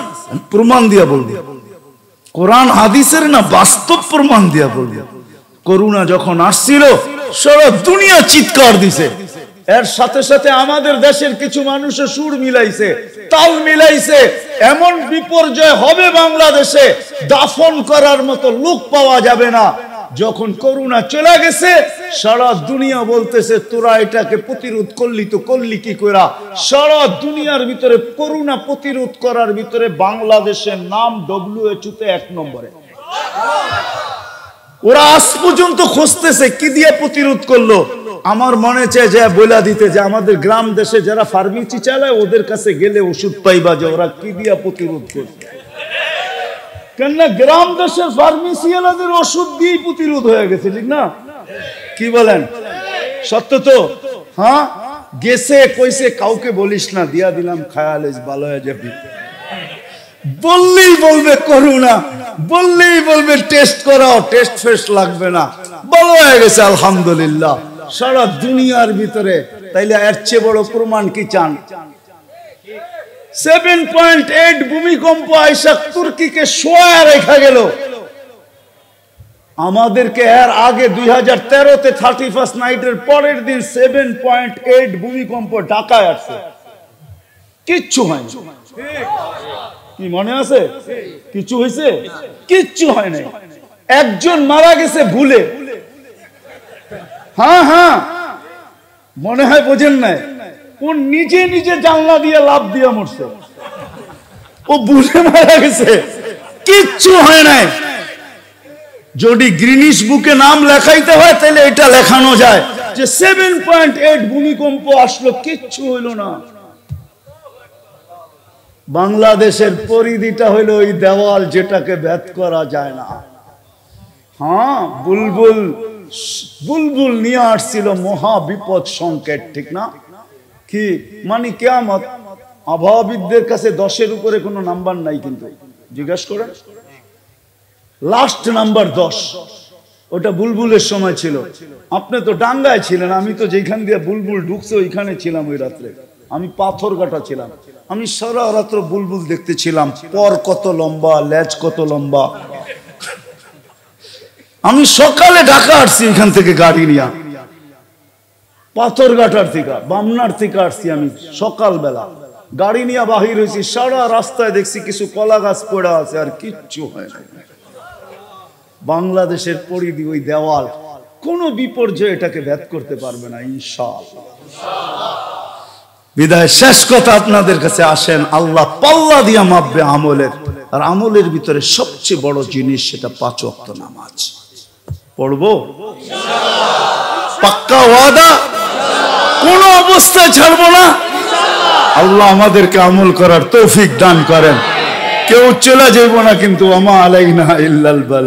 প্রমাণ দিয়া বলবো। কোরআন হাদিসের না, বাস্তব প্রমাণ দিয়া বলবো। করোনা যখন আসছিল সারা দুনিয়া চিৎকার দিছে। এর সাথে সাথে আমাদের দেশের কিছু মানুষের সুর মিলাইছে, তাল মিলাইছে। এমন বিপর্যয় হবে বাংলাদেশে, দাফন করার মতো লোক পাওয়া যাবে না। যখন করোনা চলে গেছে, সারা দুনিয়া বলতেছে তোরা এটাকে প্রতিরোধ করলি তো করলি কি কইরা। সারা দুনিয়ার ভিতরে করোনা প্রতিরোধ করার ভিতরে বাংলাদেশের নাম WHO তে 1 নম্বরে। ওরা আজ পর্যন্ত খুঁজতেছে কি দিয়ে প্রতিরোধ করলো। আমার মনে চায় যে বইলা দিতে, যে আমাদের গ্রাম দেশে যারা ফার্মেসি চালায় ওদের কাছে গেলে ওষুধ পাইবা যে ওরা কি দিয়া প্রতিরোধ করছে। কেননা গ্রাম দেশের ফার্মেসি ওদের ওষুধ দিয়ে প্রতিরোধ হয়ে গেছে, ঠিক না? কি বলেন? সত্য তো? হ্যাঁ, গেছে কইছে কাউকে বলিস না, দিয়া দিলাম খায়ালে ভালো হয়ে যাবি। বললেই বলবে করোনা, বললেই বলবে টেস্ট করাও, টেস্ট ফেস্ট লাগবে না, ভালো হয়ে গেছে আলহামদুলিল্লাহ। সারা দুনিয়ার ভিতরে তাইলে এর চেয়ে বড় প্রমাণ কি চান? 7.8 ভূমিকম্প আইসা তুর্কিকে শোয়া রেখা গেল। আমাদেরকে এর আগে 2013-তে 31st নাইটের পরের দিন 7.8 ভূমিকম্প ঢাকায় আসছে, কিচ্ছু হয়নি। কি মনে আছে? কিছু হয়েছে? কিচ্ছু হয় নাই। একজন মারা গেছে ভুলে। হ্যাঁ হ্যাঁ, মনে হয় বোঝেন নাই, ও নিজে নিজে জানলা দিয়ে লাফ দিয়ে মরছে, ও ভুলে মারা গেছে, কিচ্ছু হয় নাই। যদি গ্রিনিশ বুকে নাম লেখাইতে হয় তাহলে এটা লেখানো যায় যে 7.8 ভূমিকম্প আসলো, কিচ্ছু হইল না। বাংলাদেশের পরিধিটা হইলো ওই দেওয়াল যেটাকে ভেদ করা যায় না। হ্যাঁ, বুলবুল বুলবুল নিয়ে আসছিল মহা বিপদ সংকেত, ঠিক না? কি মানে কিয়ামত। আবহাওয়াবিদদের কাছে 10-এর উপরে কোনো নাম্বার নাই, কিন্তু জিজ্ঞাসা করেন, লাস্ট নাম্বার 10। ওটা বুলবুলের সময় ছিল। আপনি তো ডাঙ্গায় ছিলেন, আমি তো যেখান দিয়ে বুলবুল ঢুকছে ওইখানে ছিলাম। ওই রাত্রে আমি পাথরঘাটা ছিলাম। আমি সারা রাত্র বুলবুল দেখতেছিলাম, পর কত লম্বা, লেজ কত লম্বা। আমি সকালে ঢাকা আসছি এখান থেকে গাড়ি নিয়ে, পাথরঘাটার থেকে, বামনার থেকে আসছি আমি সকালবেলা গাড়ি নিয়ে বাহির হয়েছি। সারা রাস্তায় দেখছি কিছু কলা গাছ পড়া আছে, আর কিচ্ছু হয় না। বাংলাদেশের পরিধি ওই দেওয়াল, কোন বিপর্যয় এটাকে ভেদ করতে পারবে না ইনশাআল্লাহ। বিদায় শেষ কথা আপনাদের কাছে, আসেন আল্লাহ পাল্লা দিয়া মাপবে আমলের, আর আমলের ভিতরে সবচেয়ে বড় জিনিস সেটা 5 ওয়াক্ত নামাজ পড়বো ইনশাআল্লাহ। পাক্কা ওয়াদা, কোন অবস্থায় ছাড়বো না। আল্লাহ আমাদেরকে আমল করার তৌফিক দান করেন। কেউ চলে যাইব না, কিন্তু ওমা আলাইনা ইল্লাল বালাগ।